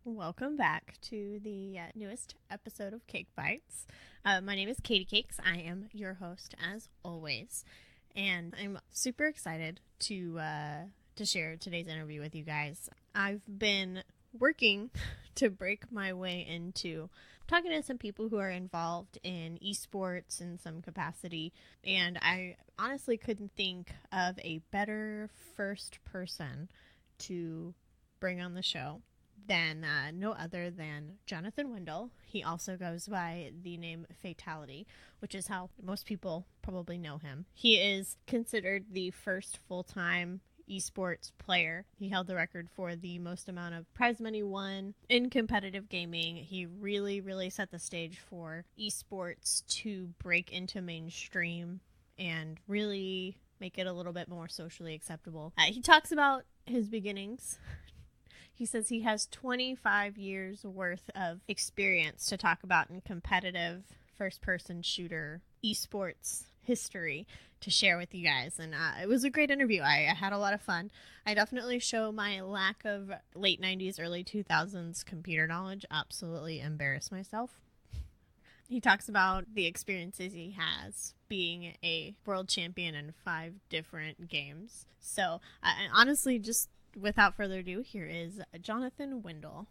Welcome back to the newest episode of Cake Bites. My name is Katie Cakes. I am your host as always, and I'm super excited to share today's interview with you guys. I've been working to break my way into talking to some people who are involved in esports in some capacity, and I honestly couldn't think of a better first person to bring on the show than no other than Johnathan Wendel. He also goes by the name Fatal1ty, which is how most people probably know him. He is considered the first full-time esports player. He held the record for the most amount of prize money won in competitive gaming. He really set the stage for esports to break into mainstream and really make it a little bit more socially acceptable. He talks about his beginnings. He says he has 25 years worth of experience to talk about in competitive first-person shooter esports history to share with you guys. And it was a great interview. I had a lot of fun. I definitely show my lack of late 90s, early 2000s computer knowledge. Absolutely embarrass myself. He talks about the experiences he has being a world champion in 5 different games. So, honestly, just without further ado, here is Johnathan Wendel.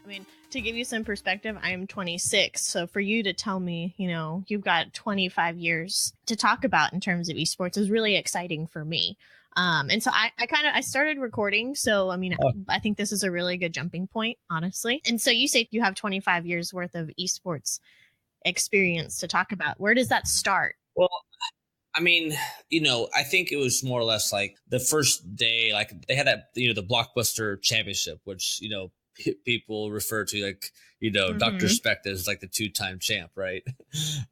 I mean, to give you some perspective, I am 26. So for you to tell me, you've got 25 years to talk about in terms of esports is really exciting for me. And so I started recording. So, I think this is a really good jumping point, honestly. And so you say you have 25 years worth of esports experience to talk about. Where does that start? Well, I think it was more or less like the first day, like they had that, the Blockbuster Championship, which, people refer to like, Dr. Speck as like the 2-time champ, right?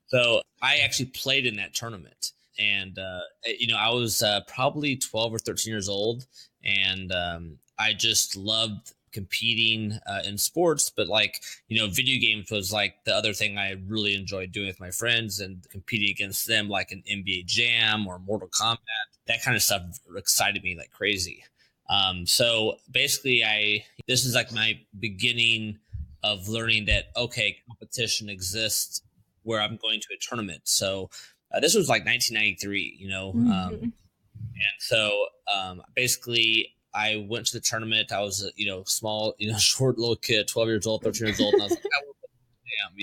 So I actually played in that tournament. And, I was probably 12 or 13 years old. And I just loved competing in sports, but like, video games was like the other thing I really enjoyed doing with my friends and competing against them, like an NBA Jam or Mortal Kombat. That kind of stuff excited me like crazy. So basically this is like my beginning of learning that, okay, competition exists where I'm going to a tournament. So this was like 1993, and so basically I went to the tournament. I was, small, short little kid, 12 years old, 13 years old. And I was like,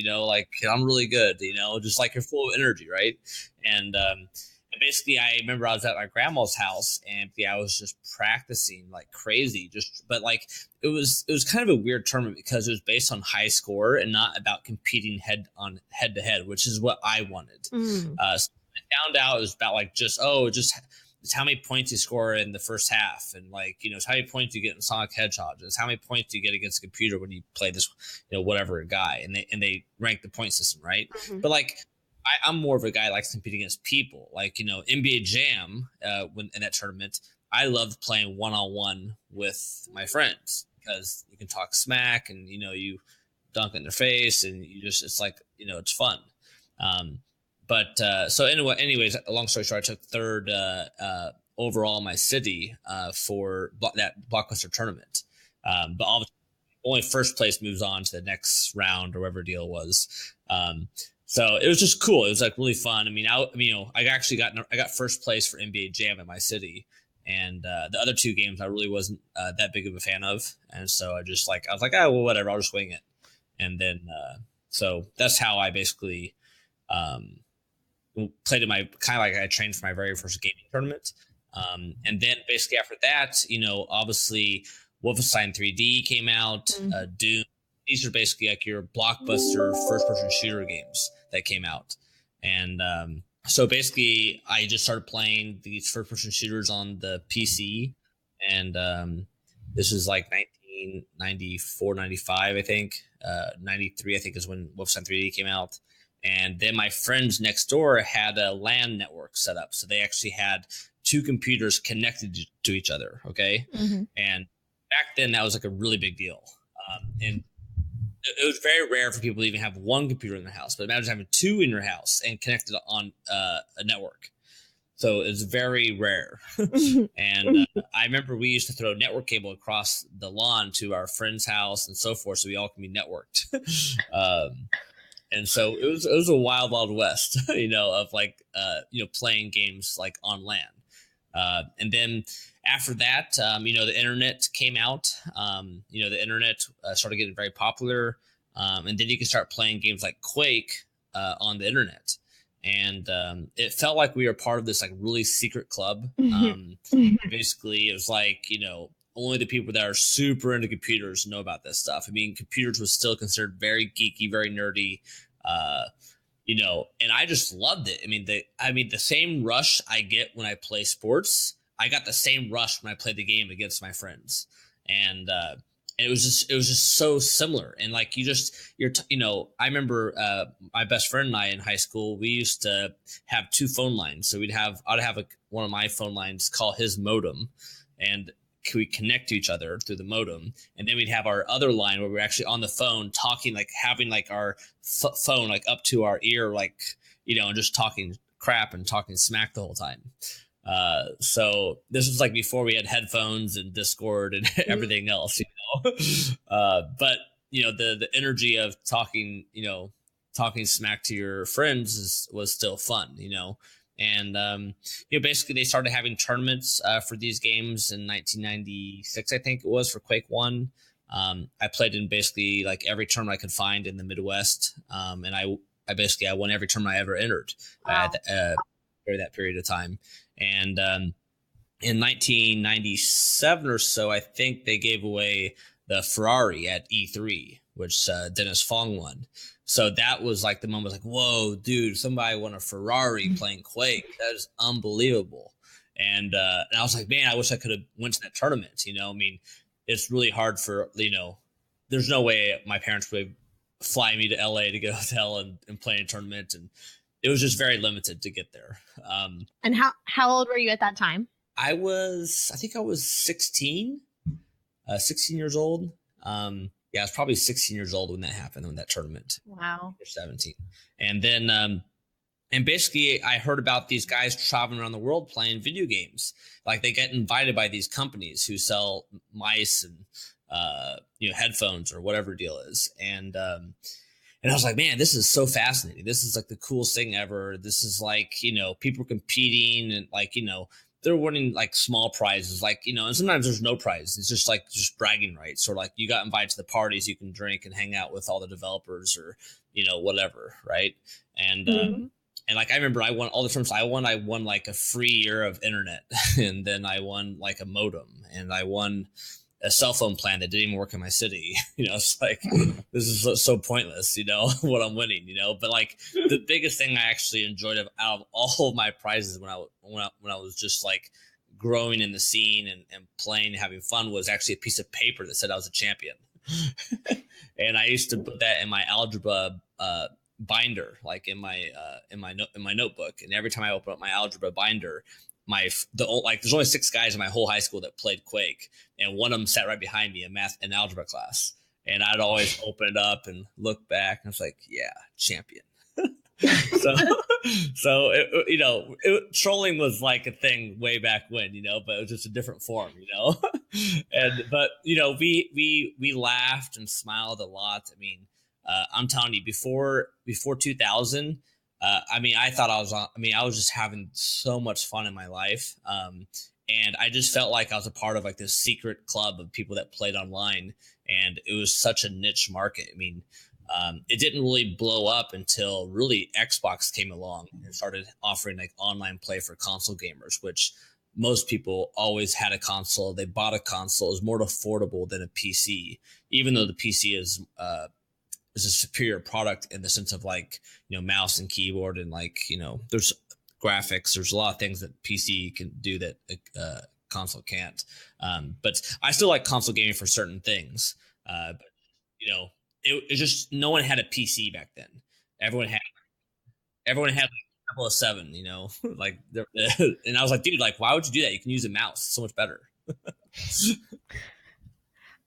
damn, like I'm really good, just like you're full of energy. Right. And basically I remember I was at my grandma's house and I was just practicing like crazy, but like it was kind of a weird tournament because it was based on high score and not about competing head to head, which is what I wanted. So I found out it was about like it's how many points you score in the first half, and like it's how many points you get in Sonic Hedgehog. It's how many points you get against a computer when you play this whatever guy, and they rank the point system, right? But like I'm more of a guy that likes competing against people, like NBA Jam. When in that tournament, I loved playing one-on-one with my friends because you can talk smack and you dunk in their face and it's like it's fun. So anyways, long story short, I took third overall in my city for that Blockbuster tournament. But only first place moves on to the next round or whatever deal was. So it was just cool. It was like really fun. I actually got first place for NBA Jam in my city. And the other 2 games I really wasn't that big of a fan of. And so I was like, oh, well, whatever, I'll just wing it. And then so that's how I basically played in my kind of like I trained for my very first gaming tournament. And then basically after that, obviously Wolfenstein 3D came out, Doom. These are basically like your blockbuster first-person shooter games that came out. And so basically I just started playing these first-person shooters on the PC. And this was like 1994, 95, I think. 93, I think is when Wolfenstein 3D came out. And then my friends next door had a LAN network set up. So they actually had 2 computers connected to each other. Okay. Mm-hmm. And back then that was like a really big deal. And it was very rare for people to even have 1 computer in their house, but imagine having 2 in your house and connected on a network. So it's very rare. And I remember we used to throw network cable across the lawn to our friend's house and so forth, so we all can be networked. And so it was a wild, wild west, of like, playing games like on LAN. And then after that, the internet came out. The internet started getting very popular. And then you can start playing games like Quake on the internet. And it felt like we were part of this like really secret club. Basically, it was like, only the people that are super into computers know about this stuff. I mean, computers was still considered very geeky, very nerdy, and I just loved it. I mean, the same rush I get when I play sports, I got the same rush when I played the game against my friends. And it was just so similar. And like, I remember my best friend and I in high school, we used to have 2 phone lines. So I'd have one of my phone lines call his modem, and we connect to each other through the modem. And then we'd have our other line where we're actually on the phone talking, like having like our phone like up to our ear, like, and just talking crap and talking smack the whole time. So this was like before we had headphones and Discord and everything else, but the energy of talking smack to your friends was still fun, and basically they started having tournaments for these games in 1996, I think it was, for Quake 1. I played in basically like every tournament I could find in the Midwest, and I won every tournament I ever entered. Wow. During that period of time. And in 1997 or so, I think they gave away the Ferrari at E3, which Dennis Fong won. So that was like the moment, like, whoa, dude, somebody won a Ferrari playing Quake. That is unbelievable. And I was like, man, I wish I could have went to that tournament. It's really hard for, there's no way my parents would fly me to LA to get a hotel and play in a tournament. And it was just very limited to get there. And how old were you at that time? I think I was 16 years old. I was probably 16 years old when that happened, when that tournament. Wow. Or 17. And then, and basically I heard about these guys traveling around the world playing video games. Like they get invited by these companies who sell mice and, headphones or whatever deal is. And I was like, man, this is so fascinating. This is like the coolest thing ever. This is like, people competing and like, they're winning like small prizes, like, and sometimes there's no prize. It's just like bragging rights, or like you got invited to the parties, you can drink and hang out with all the developers or, whatever. Right. And, and like, I remember I won all the tournaments I won like a free year of internet and then I won like a modem and I won a cell phone plan that didn't even work in my city. It's like, this is so pointless, what I'm winning, but like the biggest thing I actually enjoyed out of all of my prizes when I was just like growing in the scene and playing and having fun was actually a piece of paper that said I was a champion. And I used to put that in my algebra binder, like in my notebook. And every time I open up my algebra binder, there's only 6 guys in my whole high school that played Quake, and one of them sat right behind me in math and algebra class. And I'd always open it up and look back, and I was like, "Yeah, champion." so trolling was like a thing way back when, but it was just a different form, but we laughed and smiled a lot. I'm telling you, before 2000. I was just having so much fun in my life. And I just felt like I was a part of like this secret club of people that played online, and it was such a niche market. It didn't really blow up until really Xbox came along and started offering like online play for console gamers, which most people always had a console. They bought a console. It was more affordable than a PC, even though the PC is a superior product in the sense of like, mouse and keyboard and like, there's graphics. There's a lot of things that PC can do that console can't. But I still like console gaming for certain things. But it just, no one had a PC back then. Everyone had like 007, like, and I was like, dude, like, why would you do that? You can use a mouse. It's so much better.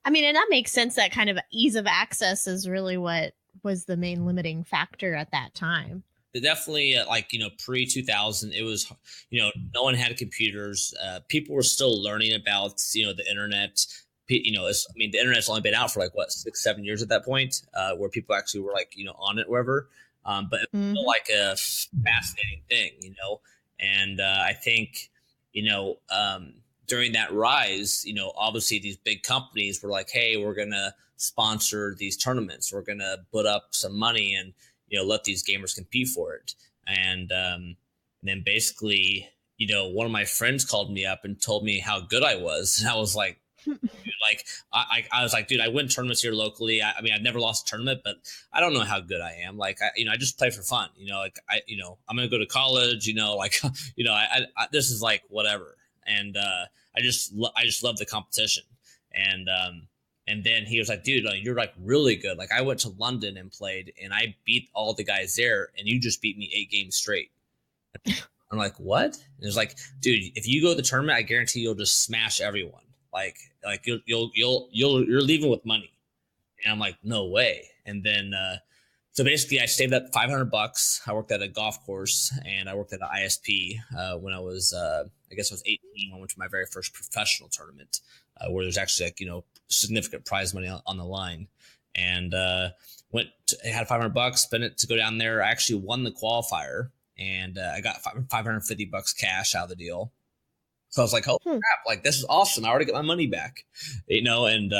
I mean, and that makes sense. That kind of ease of access is really what was the main limiting factor at that time. Definitely, like, pre 2000, it was, no one had computers. People were still learning about, the internet. The internet's only been out for like, what, 6-7 years at that point, where people actually were like, on it, wherever. But it was still like a fascinating thing, and I think, during that rise, obviously these big companies were like, hey, we're going to sponsor these tournaments. We're going to put up some money and, let these gamers compete for it. And then basically, one of my friends called me up and told me how good I was. And I was like, dude, like, I was like, dude, I win tournaments here locally. I mean, I've never lost a tournament, but I don't know how good I am. Like, I just play for fun, like I'm going to go to college, like, this is like whatever. And I just love the competition. And then he was like, dude, like, you're like really good. Like, I went to London and played, and I beat all the guys there, and you just beat me 8 games straight. I'm like, what? And it was like, dude, if you go to the tournament, I guarantee you'll just smash everyone. Like you're leaving with money. And I'm like, no way. And then so basically I saved up $500. I worked at a golf course, and I worked at an ISP when I was I guess I was 18. I went to my very first professional tournament where there's actually like, significant prize money on the line, and I had $500, spent it to go down there. I actually won the qualifier, and I got $550 cash out of the deal. So I was like, oh crap, like, this is awesome. I already got my money back, and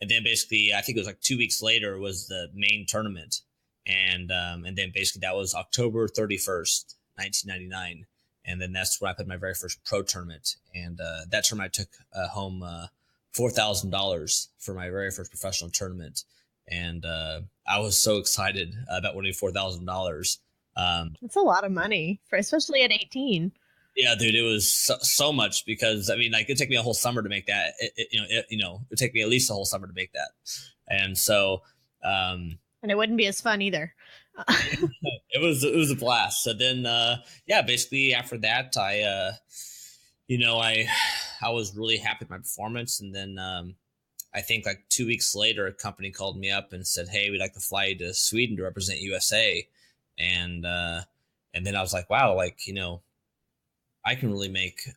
then basically I think it was like 2 weeks later was the main tournament. And then basically that was October 31st, 1999. And then that's when I played my very first pro tournament. And that tournament I took home $4,000 for my very first professional tournament. And I was so excited about winning $4,000. That's a lot of money, especially at 18. Yeah, dude, it was so much, because I mean, like, it'd take me a whole summer to make that. It'd take me at least a whole summer to make that. And so, and it wouldn't be as fun either. it was a blast. So then, basically after that, I was really happy with my performance. And then, I think like 2 weeks later, a company called me up and said, hey, we'd like to fly you to Sweden to represent USA. And then I was like, wow, like, I can really make,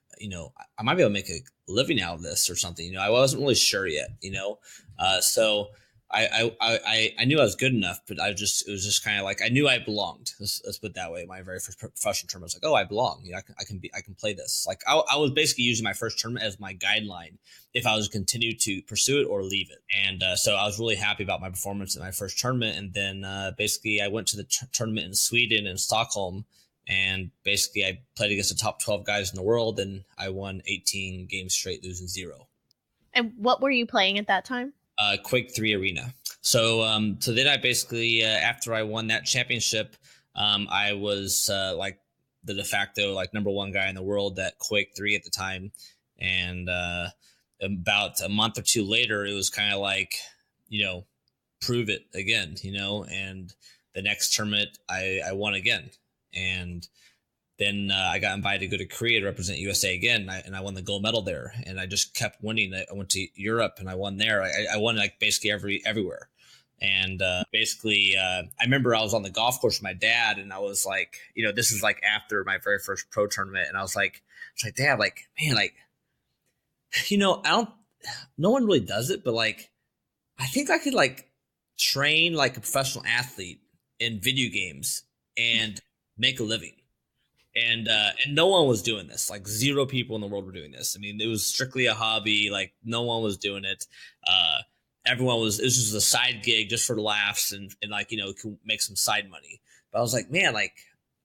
I might be able to make a living out of this or something. I wasn't really sure yet, so I knew I was good enough, but it was just kind of like, I knew I belonged. Let's put it that way. My very first professional tournament, I was like, oh, I belong. I can play this. Like, I was basically using my first tournament as my guideline if I was to continue to pursue it or leave it. And so I was really happy about my performance in my first tournament. And then basically I went to the tournament in Sweden and Stockholm. And basically, I played against the top 12 guys in the world, and I won 18 games straight, losing 0. And what were you playing at that time? Quake III Arena. So then I basically, after I won that championship, I was like the de facto like #1 guy in the world at Quake 3 at the time. And about a month or two later, it was kind of like, prove it again, and the next tournament I won again. And then I got invited to go to Korea to represent USA again, and I won the gold medal there. And I just kept winning. I went to Europe and I won there. I won like basically everywhere. And basically, I remember I was on the golf course with my dad, and I was like, this is like after my very first pro tournament, and I was like, Dad, like, man, like, no one really does it, but like, I think I could like train like a professional athlete in video games and make a living. And no one was doing this. Like, 0 people in the world were doing this. I mean, it was strictly a hobby. Like, no one was doing it. Everyone was, this was a side gig just for laughs and like, could make some side money. But I was like, man, like,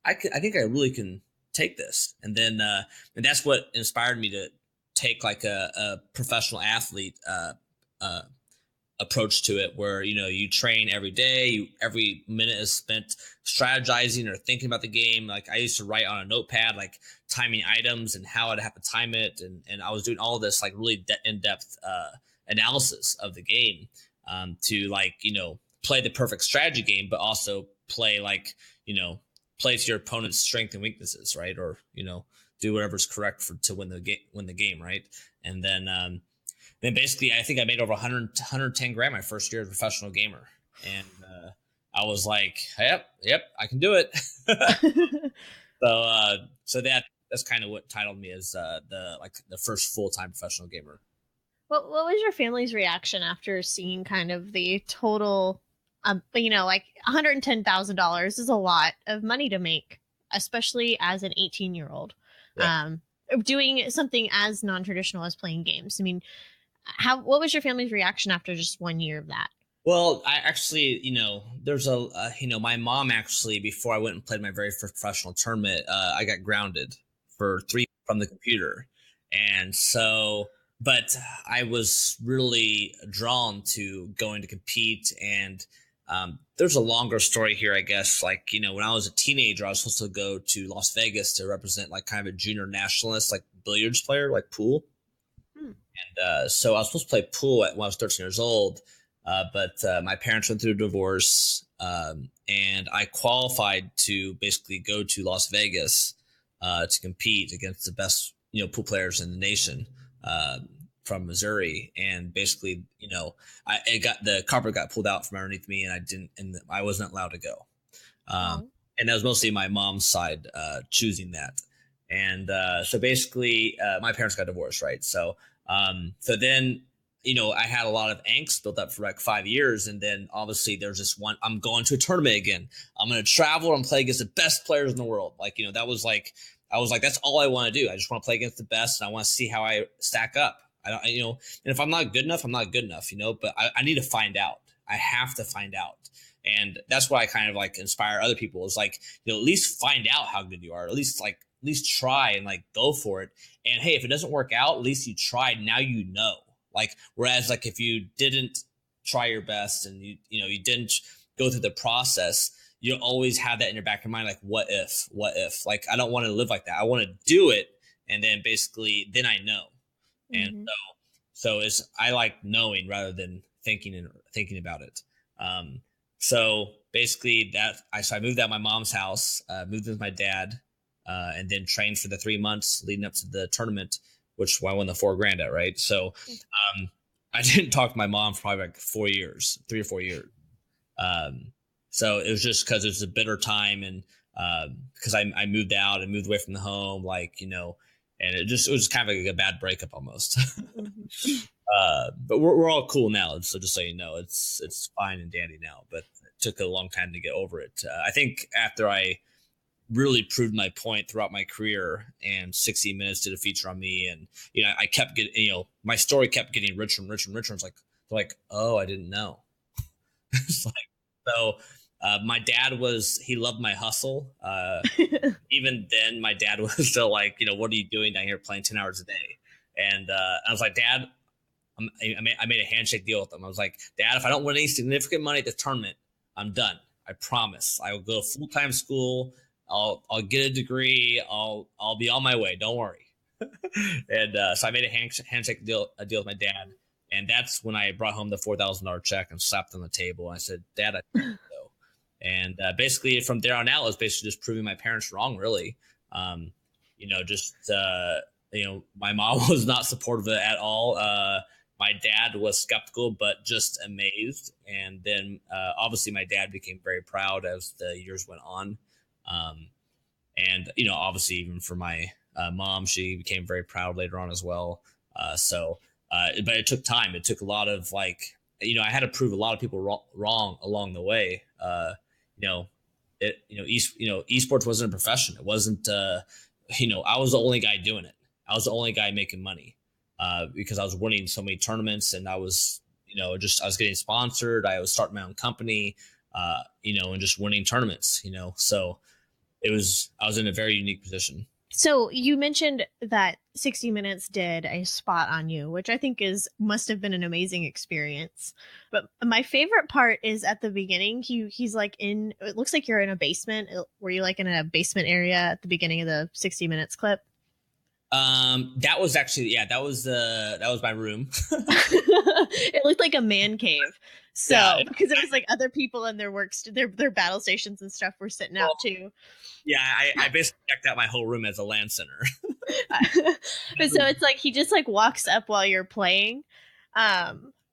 I think I really can take this. And then, and that's what inspired me to take like a professional athlete, approach to it, where you train every day, every minute is spent strategizing or thinking about the game. Like, I used to write on a notepad like timing items and how I'd have to time it, and I was doing all this like really in-depth analysis of the game to like play the perfect strategy game, but also play like, play to your opponent's strength and weaknesses, right? Or, do whatever's correct to win the game, right? And then basically I think I made over 110 grand my first year as a professional gamer. And I was like, yep, I can do it. So that's kind of what titled me as the first full-time professional gamer. What was your family's reaction after seeing kind of the total, like $110,000 is a lot of money to make, especially as an 18-year-old, doing something as non-traditional as playing games. I mean, what was your family's reaction after just 1 year of that? Well, I actually, there's my mom actually, before I went and played my very first professional tournament, I got grounded for 3 from the computer. And so, but I was really drawn to going to compete. And there's a longer story here, I guess. Like, when I was a teenager, I was supposed to go to Las Vegas to represent like kind of a junior nationalist, like billiards player, like pool. And so I was supposed to play pool when I was 13 years old. But my parents went through a divorce, and I qualified to basically go to Las Vegas to compete against the best, pool players in the nation from Missouri. And basically, the carpet got pulled out from underneath me, and I wasn't allowed to go. And that was mostly my mom's side choosing that. And so basically, my parents got divorced, right? So then, I had a lot of angst built up for like 5 years. And then obviously there's this one, I'm going to a tournament again. I'm going to travel and play against the best players in the world. Like, that was like, I was like, that's all I want to do. I just want to play against the best. And I want to see how I stack up. And if I'm not good enough, I'm not good enough, but I need to find out. I have to find out. And that's why I kind of like inspire other people is like, at least find out how good you are. At least try and like go for it. And hey, if it doesn't work out, at least you tried. Now you know. Like, whereas like if you didn't try your best and you didn't go through the process, you always have that in your back of your mind. Like, what if, like, I don't want to live like that. I want to do it. And then basically then I know. Mm-hmm. And so I like knowing rather than thinking about it. So basically I moved out of my mom's house, moved with my dad, and then trained for the 3 months leading up to the tournament, which I won the $4,000 at, right? So I didn't talk to my mom for probably like 3 or 4 years. So it was just because it was a bitter time, and because I moved out and moved away from the home, like, and it was kind of like a bad breakup almost. But we're all cool now. So just so you know, it's fine and dandy now, but it took a long time to get over it. I think after I really proved my point throughout my career, and 60 Minutes did a feature on me, and I kept getting, my story kept getting richer and richer and richer. It's like, oh, I didn't know. It's like, so my dad he loved my hustle. Even then my dad was still like, what are you doing down here playing 10 hours a day? And I was like, Dad, I made a handshake deal with him. I was like, Dad, if I don't win any significant money at this tournament, I'm done. I promise. I will go to full-time school. I'll get a degree. I'll be on my way. Don't worry. And so I made a handshake deal with my dad, and that's when I brought home the $4,000 check and slapped on the table. And I said, Dad, I think so. And basically from there on out, it was basically just proving my parents wrong. Really, my mom was not supportive of it at all. My dad was skeptical, but just amazed. And then obviously my dad became very proud as the years went on. And obviously even for my mom, she became very proud later on as well. But it took time. It took a lot of I had to prove a lot of people wrong along the way. Esports wasn't a profession. It wasn't, I was the only guy doing it. I was the only guy making money because I was winning so many tournaments, and I was, I was getting sponsored. I was starting my own company, and just winning tournaments, so I was in a very unique position. So you mentioned that 60 Minutes did a spot on you, which I think must have been an amazing experience. But my favorite part is at the beginning. He's like it looks like you're in a basement. Were you like in a basement area at the beginning of the 60 Minutes clip? That was actually, that was my room. It looked like a man cave. So because there was like other people in their their battle stations and stuff were sitting out too. Yeah, I basically decked out my whole room as a LAN center. And so it's like he just like walks up while you're playing.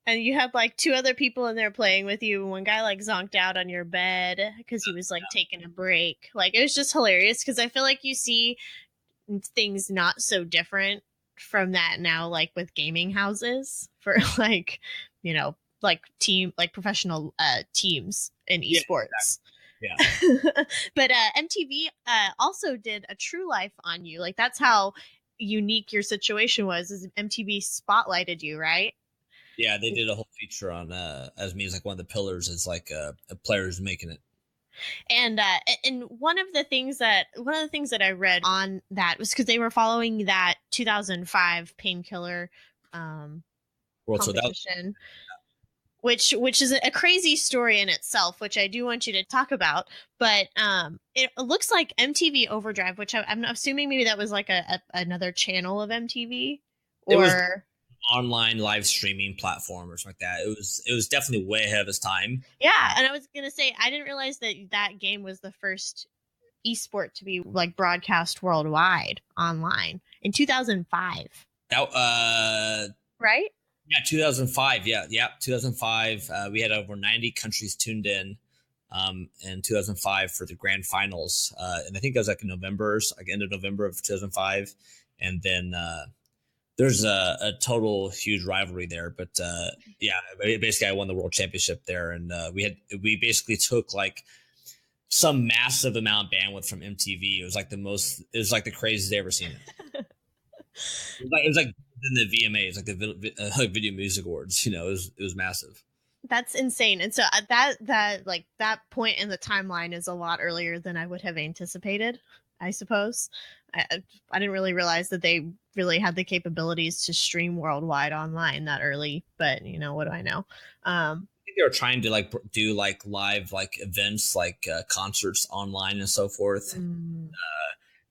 And you had like two other people in there playing with you. One guy like zonked out on your bed because he was like taking a break. Like it was just hilarious because I feel like you see things not so different from that now, like with gaming houses for like, you know, like professional teams in esports. Yeah. But MTV also did a true life on you. Like that's how unique your situation was. Is MTV spotlighted you, right? Yeah, they did a whole feature on as me as like one of the pillars as like a player who's making it. And one of the things that I read on that was because they were following that 2005 Painkiller World competition, which is a crazy story in itself, which I do want you to talk about. But it looks like MTV Overdrive, which I'm assuming maybe that was like another channel of MTV, or online live streaming platform or something like that. It was definitely way ahead of its time. Yeah, and I was gonna say I didn't realize that game was the first esport to be like broadcast worldwide online in 2005. That right? Yeah, 2005. Yeah, 2005. We had over 90 countries tuned in 2005 for the grand finals, and I think it was like in November, like end of November of 2005, and then. There's a total huge rivalry there, but yeah, basically I won the world championship there, and we basically took like some massive amount of bandwidth from MTV. It was like the craziest I ever seen it. It was like in the VMAs, like the Video Music Awards. You know, it was massive. That's insane. And so that point in the timeline is a lot earlier than I would have anticipated, I suppose. I didn't really realize that they really had the capabilities to stream worldwide online that early, but you know, what do I know? I think they were trying to like do like live like events, like concerts online and so forth. You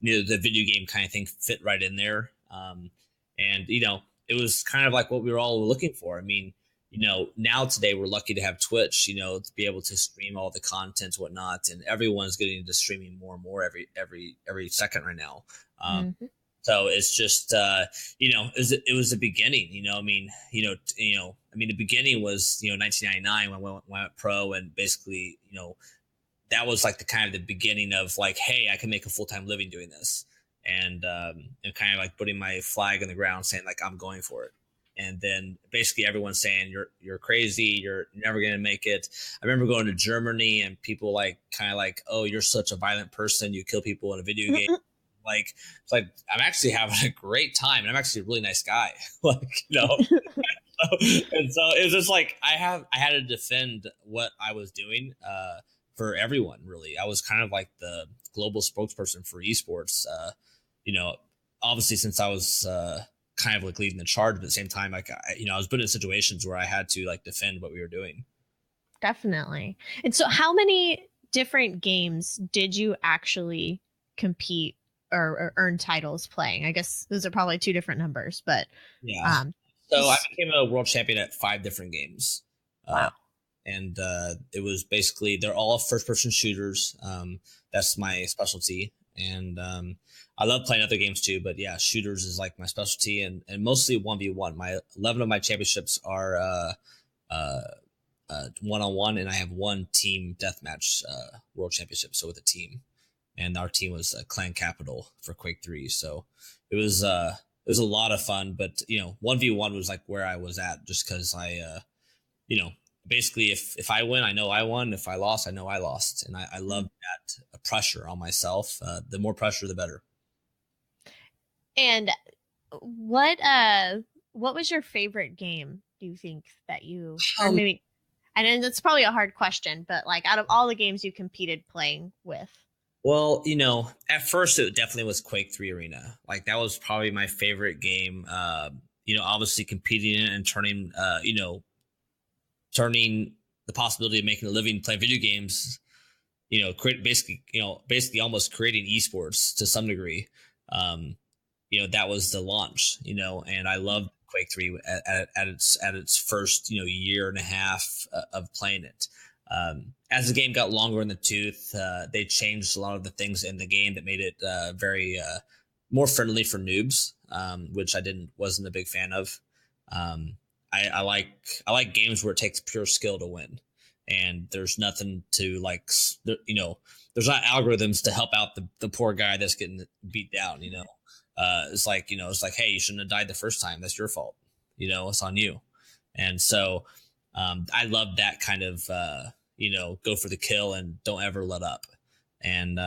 know, the video game kind of thing fit right in there. And you know, it was kind of like what we were all looking for. I mean, you know, now today we're lucky to have Twitch, you know, to be able to stream all the content, whatnot, and everyone's getting into streaming more and more every second right now. So it's just, you know, it was the beginning, you know, I mean, the beginning was, you know, 1999 when I went pro, and basically, you know, that was like the kind of the beginning of like, hey, I can make a full-time living doing this, and kind of like putting my flag in the ground saying like, I'm going for it. And then basically everyone's saying you're crazy, you're never going to make it. I remember going to Germany and people like kind of like, oh, you're such a violent person, you kill people in a video game. Like, it's like I'm actually having a great time, and I'm actually a really nice guy. Like, you know. And so it was just like I had to defend what I was doing for everyone. Really, I was kind of like the global spokesperson for esports. You know, obviously since I was kind of like leading the charge, but at the same time, like I was put in situations where I had to like defend what we were doing. Definitely. And so, how many different games did you actually compete or earn titles playing? I guess those are probably two different numbers, but yeah. So I became a world champion at 5 different games. Wow. And it was basically, they're all first-person shooters. That's my specialty. And I love playing other games too, but yeah, shooters is like my specialty, and mostly 1v1. My 11 of my championships are one-on-one, and I have one team deathmatch world championship, so with a team. And our team was Clan Capital for Quake 3. So it was a lot of fun, but you know, 1v1 was like where I was at, just because I you know, basically if I win, I know I won. If I lost, I know I lost. And I love that pressure on myself. The more pressure, the better. And what was your favorite game, do you think, that you, or maybe, and that's probably a hard question, but like out of all the games you competed playing with? Well, you know, at first it definitely was Quake 3 Arena. Like that was probably my favorite game. You know, obviously competing in it and turning the possibility of making a living playing video games, you know, basically almost creating esports to some degree. You know, that was the launch, you know, and I loved Quake 3 at its first, year and a half of playing it. As the game got longer in the tooth, they changed a lot of the things in the game that made it very more friendly for noobs, which wasn't a big fan of. I like games where it takes pure skill to win, and there's nothing to like, there's not algorithms to help out the poor guy that's getting beat down. It's like, hey, you shouldn't have died the first time. That's your fault. It's on you. And so I love that kind of, go for the kill and don't ever let up. And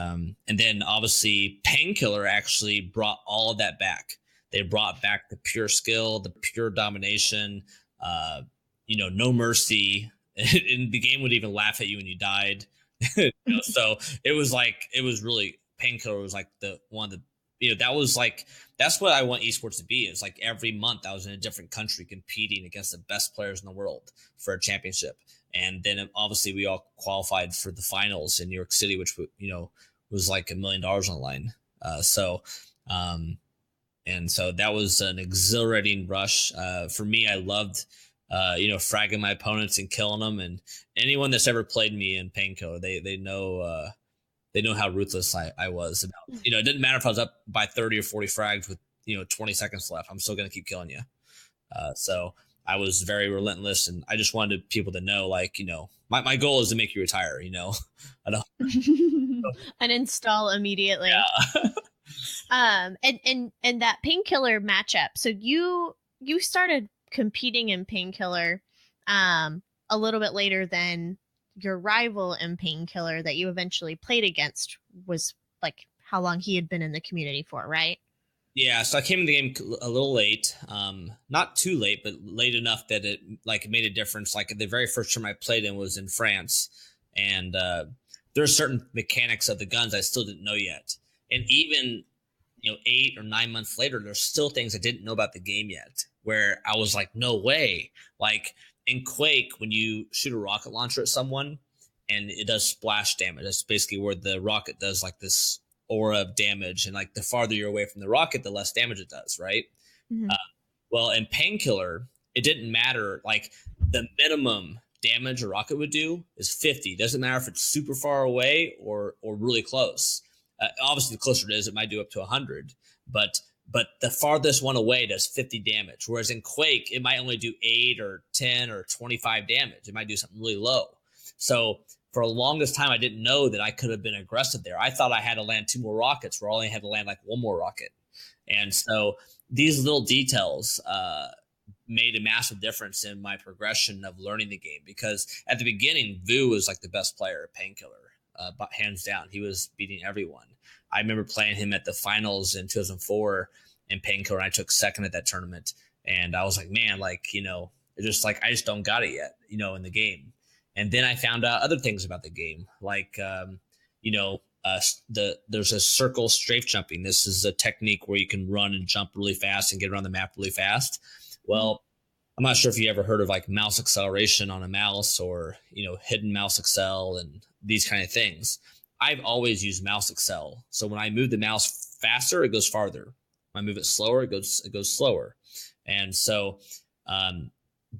then obviously Painkiller actually brought all of that back. They brought back the pure skill, the pure domination, no mercy. And the game would even laugh at you when you died. So it was really, Painkiller was like the one of the, that's what I want esports to be. It's like every month I was in a different country competing against the best players in the world for a championship. And then obviously we all qualified for the finals in New York City, which, was like $1 million on the line. And so that was an exhilarating rush. For me, I loved, fragging my opponents and killing them. And anyone that's ever played me in Painkiller, they know how ruthless I was. About, it didn't matter if I was up by 30 or 40 frags with, 20 seconds left. I'm still going to keep killing you. So I was very relentless, and I just wanted people to know, like, my goal is to make you retire. I don't uninstall immediately. Yeah. And that Painkiller matchup. So you started competing in Painkiller a little bit later than your rival in Painkiller that you eventually played against was like how long he had been in the community for, right? Yeah, so I came in the game a little late, not too late, but late enough that it made a difference. Like the very first time I played in was in France, and there are certain mechanics of the guns I still didn't know yet. And even 8 or 9 months later, there's still things I didn't know about the game yet, where I was like, no way. Like in Quake, when you shoot a rocket launcher at someone and it does splash damage, that's basically where the rocket does like this aura of damage, and like the farther you're away from the rocket, the less damage it does, right? Mm-hmm. Well, in Painkiller, it didn't matter. Like the minimum damage a rocket would do is 50. Doesn't matter if it's super far away or really close. Obviously, the closer it is, it might do up to 100. But the farthest one away does 50 damage. Whereas in Quake, it might only do 8 or 10 or 25 damage. It might do something really low. So for the longest time, I didn't know that I could have been aggressive there. I thought I had to land 2 more rockets, where I only had to land like 1 more rocket. And so these little details made a massive difference in my progression of learning the game. Because at the beginning, Vu was like the best player at Painkiller, but hands down. He was beating everyone. I remember playing him at the finals in 2004 in Painkiller, and I took second at that tournament. And I was like, man, it's just like I just don't got it yet, in the game. And then I found out other things about the game, like, there's a circle strafe jumping. This is a technique where you can run and jump really fast and get around the map really fast. Well, I'm not sure if you ever heard of like mouse acceleration on a mouse, or, hidden mouse accel and these kind of things. I've always used mouse accel. So when I move the mouse faster, it goes farther. When I move it slower, it goes slower. And so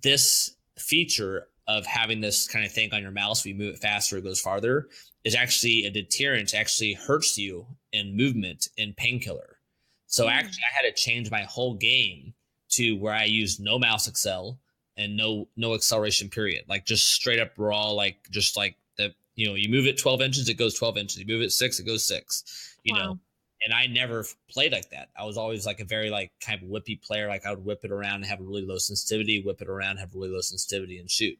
this feature of having this kind of thing on your mouse, when you move it faster, it goes farther, is actually a deterrent. It actually hurts you in movement in Painkiller. So actually I had to change my whole game to where I used no mouse accel and no acceleration period, like just straight up raw, like just like the, you move it 12 inches, it goes 12 inches. You move it 6, it goes 6, know. And I never played like that. I was always like a very like kind of whippy player. Like I would whip it around and have a really low sensitivity, whip it around, have really low sensitivity, and shoot.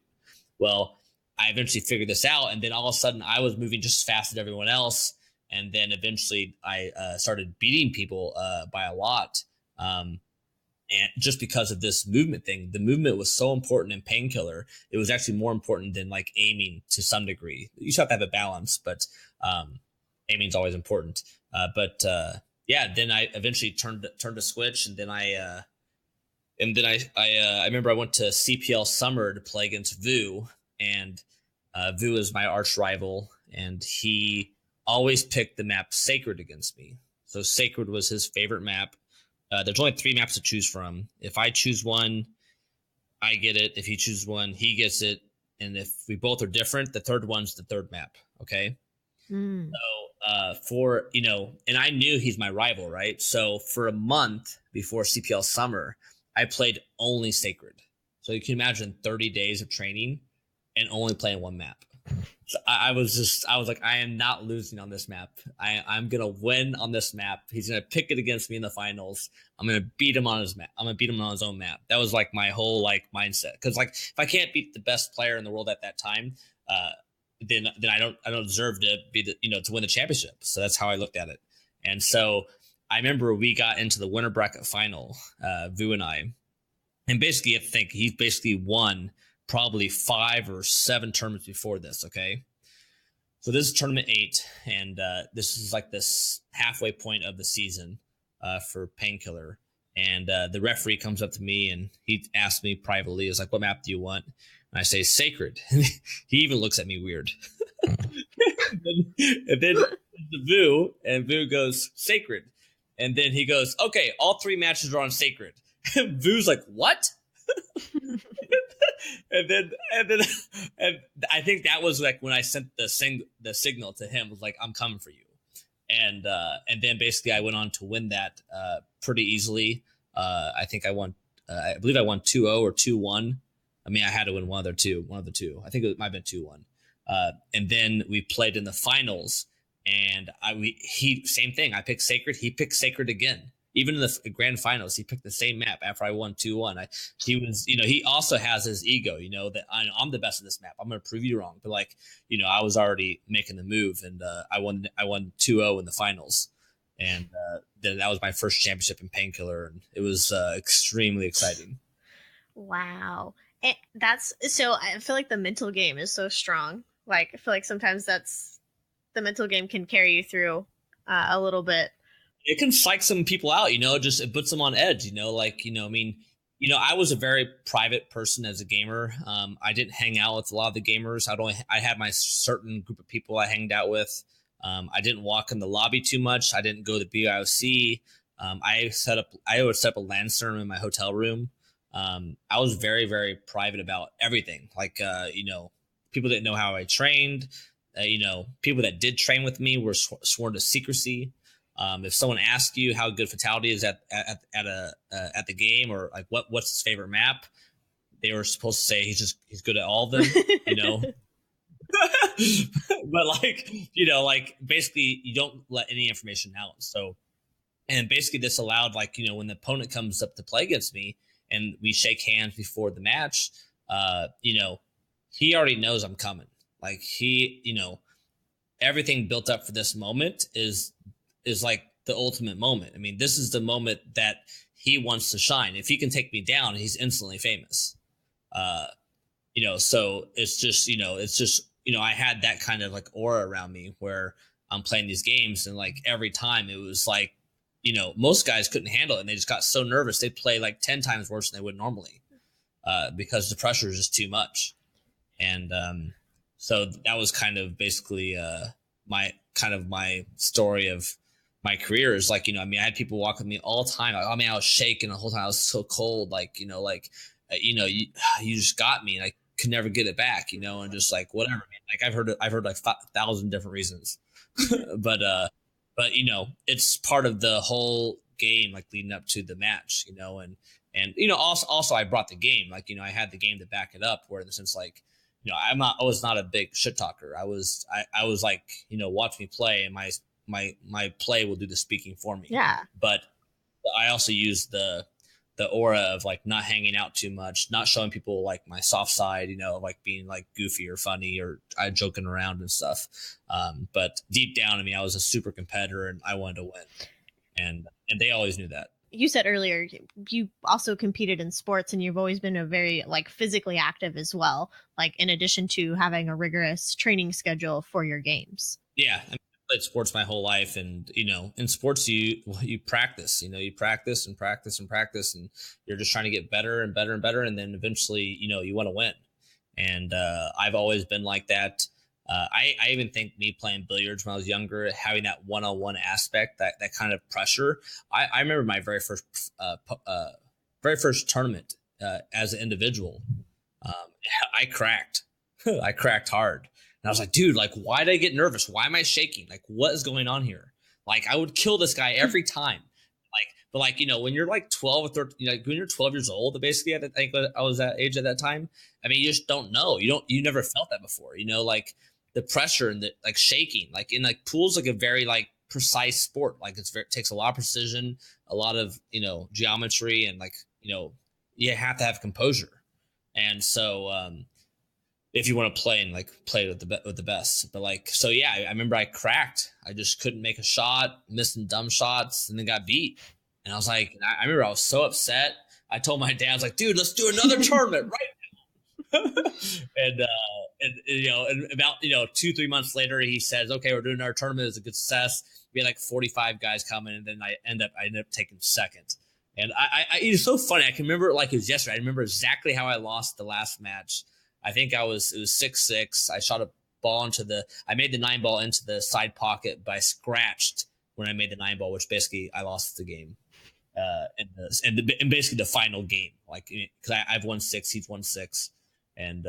Well, I eventually figured this out, and then all of a sudden I was moving just as fast as everyone else. And then eventually I started beating people by a lot. And just because of this movement thing, the movement was so important in Painkiller. It was actually more important than like aiming to some degree. You just have to have a balance, but aiming is always important. Then I eventually turned a switch, and then I remember I went to CPL Summer to play against Vu, and Vu is my arch rival, and he always picked the map Sacred against me. So Sacred was his favorite map. there's only 3 maps to choose from. If I choose one, I get it. If he chooses one, he gets it. And if we both are different, the third one's the third map. Okay. For, and I knew he's my rival, right? So for a month before CPL summer, I played only Sacred. So you can imagine 30 days of training and only playing one map. So I was like, I am not losing on this map. I'm going to win on this map. He's going to pick it against me in the finals. I'm going to beat him on his map. I'm going to beat him on his own map. That was like my whole like mindset. Cause like, if I can't beat the best player in the world at that time, then I don't deserve to be to win the championship. So that's how I looked at it. And so I remember we got into the winter bracket final, Vu and I, and basically you have to think he basically won probably 5 or 7 tournaments before this. Okay. So this is tournament 8. And, this is like this halfway point of the season, for Painkiller. And, the referee comes up to me and he asked me privately, is like, what map do you want? And I say Sacred. He even looks at me weird. and then the Vu, and Vu goes Sacred. And then he goes, okay, all 3 matches are on Sacred. And Vu's like, what? and I think that was like when I sent the signal to him, was like, I'm coming for you. And then basically I went on to win that, pretty easily. I think I believe I won 2-0 or 2-1. I mean, I had to win one of the two. I think it might have been 2-1. And then we played in the finals, and same thing. I picked Sacred. He picked Sacred again. Even in the grand finals, he picked the same map after I won 2-1. He also has his ego, that I'm the best at this map. I'm going to prove you wrong. But like, I was already making the move, and I won 2-0 in the finals. And then that was my first championship in Painkiller, and it was extremely exciting. Wow. And so I feel like the mental game is so strong. Like, I feel like sometimes the mental game can carry you through a little bit. It can psych some people out, just it puts them on edge, I was a very private person as a gamer. I didn't hang out with a lot of the gamers. I had my certain group of people I hanged out with. I didn't walk in the lobby too much. I didn't go to BIOC. I would set up a LAN server in my hotel room. I was very, very private about everything. Like, people didn't know how I trained. People that did train with me were sworn to secrecy. If someone asked you how good Fatal1ty is at the game, or like what's his favorite map, they were supposed to say he's good at all of them, but like basically you don't let any information out. So, and basically this allowed, like, when the opponent comes up to play against me and we shake hands before the match, he already knows I'm coming. Like, everything built up for this moment is like the ultimate moment. I mean, this is the moment that he wants to shine. If he can take me down, he's instantly famous. So it's just, I had that kind of like aura around me where I'm playing these games, and like every time it was like, most guys couldn't handle it, and they just got so nervous. They'd play like 10 times worse than they would normally, because the pressure is just too much. And, so that was kind of basically, my story of my career is like, I had people walk with me all the time. Like, I was shaking the whole time. I was so cold. Like, you just got me, and I could never get it back, and just like, whatever, man. Like I've heard like 1,000 different reasons, but it's part of the whole game, like leading up to the match, and also I brought the game, like, I had the game to back it up, where in the sense, like, I was not a big shit talker. I was like, watch me play, and my play will do the speaking for me. Yeah. But I also use the aura of like not hanging out too much, not showing people like my soft side, like being like goofy or funny or joking around and stuff. But deep down, I was a super competitor, and I wanted to win. And they always knew that. You said earlier you also competed in sports, and you've always been a very like physically active as well, like in addition to having a rigorous training schedule for your games. Yeah. I played sports my whole life, and in sports you practice, you practice and practice and practice, and you're just trying to get better and better and better, and then eventually you want to win. And I've always been like that. I even think me playing billiards when I was younger, having that one-on-one aspect, that kind of pressure. I remember my very first tournament as an individual. Um, I cracked. I cracked hard. And I was like, dude, like, why did I get nervous? Why am I shaking? Like, what is going on here? Like, I would kill this guy every time. Like, but like, when you're like 12 or 13, like when you're 12 years old, basically, I think I was that age at that time. I mean, you just don't know. You never felt that before, like the pressure and the like shaking, like in like pool's like a very like precise sport. Like it takes a lot of precision, a lot of, geometry, and like, you have to have composure. And so, if you want to play and like play with the best. But like, so yeah, I remember I cracked. I just couldn't make a shot, missing dumb shots, and then got beat. And I was like, I remember I was so upset. I told my dad, I was like, dude, let's do another tournament right now. and about 2-3 months later, he says, okay, we're doing our tournament. It's a good success. We had like 45 guys coming, and then I ended up taking second. And it's so funny. I can remember it like it was yesterday. I remember exactly how I lost the last match. I think it was 6-6. I shot a ball I made the 9 ball into the side pocket, but I scratched when I made the 9 ball, which basically I lost the game. And basically the final game, like, because I've won 6, he's won 6. And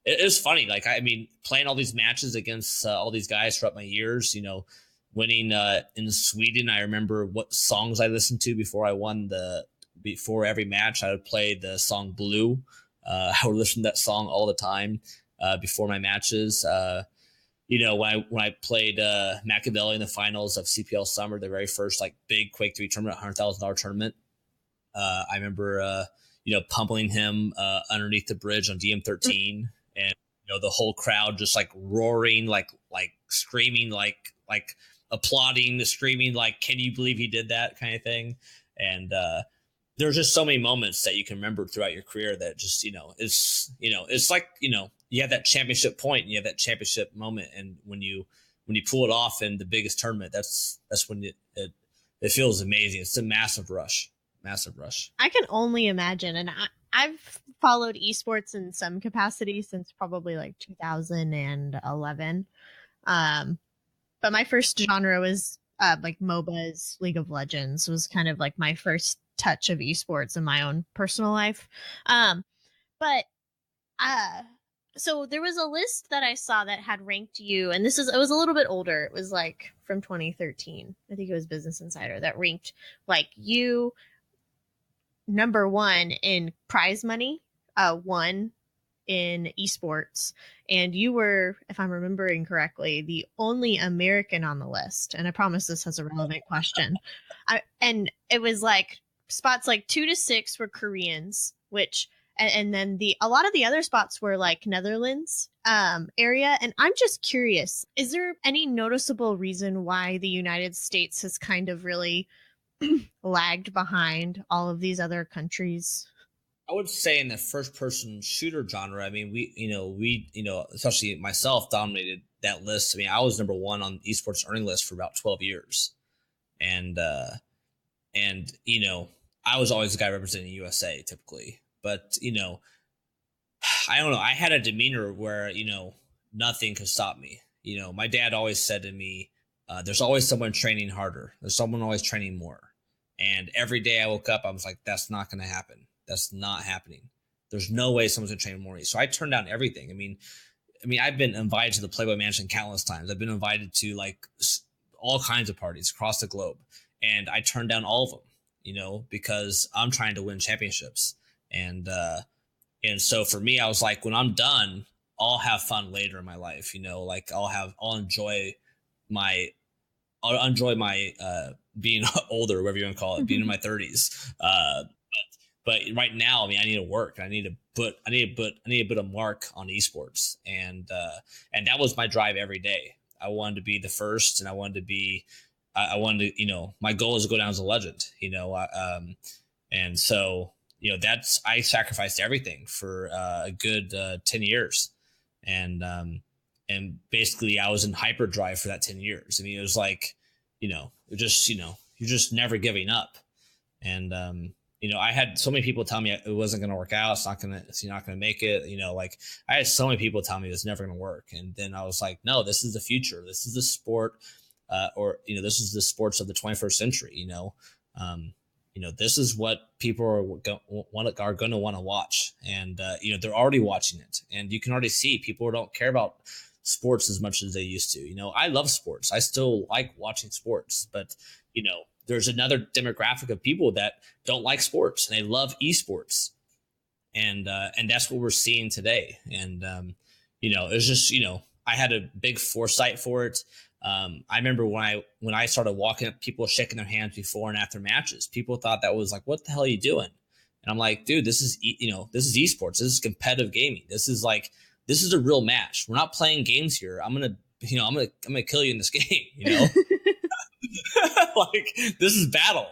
it was funny. Like, I mean, playing all these matches against all these guys throughout my years, winning in Sweden. I remember what songs I listened to before I won before every match. I would play the song Blue. I would listen to that song all the time before my matches. When I played Machiavelli in the finals of CPL Summer, the very first like big Quake III tournament, $100,000 tournament. I remember pummeling him underneath the bridge on DM13, and the whole crowd just like roaring, like screaming, like applauding, screaming, like, can you believe he did that kind of thing. And there's just so many moments that you can remember throughout your career that just, it's like, you have that championship point and you have that championship moment. And when you pull it off in the biggest tournament, that's when it feels amazing. It's a massive rush. I can only imagine. And I've followed esports in some capacity since probably like 2011. But my first genre was like MOBAs. League of Legends was kind of like my first touch of esports in my own personal life. So there was a list that I saw that had ranked you, and it was a little bit older. It was like from 2013. I think it was Business Insider that ranked like you number 1 in prize money, 1 in esports, and you were, if I'm remembering correctly, the only American on the list. And I promise this has a relevant question. And it was like spots like 2 to 6 were Koreans, which and then a lot of the other spots were like Netherlands area. And I'm just curious, is there any noticeable reason why the United States has kind of really lagged behind all of these other countries? I would say in the first person shooter genre, I mean, we especially myself dominated that list. I mean, I was number 1 on the esports earning list for about 12 years. And I was always the guy representing USA typically. But, I don't know. I had a demeanor where, nothing could stop me. My dad always said to me, there's always someone training harder. There's someone always training more. And every day I woke up, I was like, that's not going to happen. That's not happening. There's no way someone's going to train more. So I turned down everything. I mean, I've been invited to the Playboy Mansion countless times. I've been invited to like all kinds of parties across the globe. And I turned down all of them, because I'm trying to win championships. And so for me, I was like, when I'm done, I'll have fun later in my life, like I'll enjoy my being older, whatever you want to call it, being in my 30s. But right now, I need to work. I need to put a mark on esports, and that was my drive every day. I wanted to be the first, and I wanted to, my goal is to go down as a legend, and so. I sacrificed everything for a good 10 years. And basically I was in hyperdrive for that 10 years. I mean, it was like, you're just never giving up. And, I had so many people tell me it wasn't going to work out. You're not going to make it. Like I had so many people tell me it's never going to work. And then I was like, no, this is the future. This is the sport, this is the sports of the 21st century. This is what people are going to want to watch. And, they're already watching it. And you can already see people don't care about sports as much as they used to. I love sports. I still like watching sports, but, there's another demographic of people that don't like sports and they love esports. And that's what we're seeing today. And, it's just, I had a big foresight for it. I remember when I started walking up, people shaking their hands before and after matches. People thought that was like, what the hell are you doing? And I'm like, dude, this is esports. This is competitive gaming. This is a real match. We're not playing games here. I'm going to kill you in this game, like this is battle,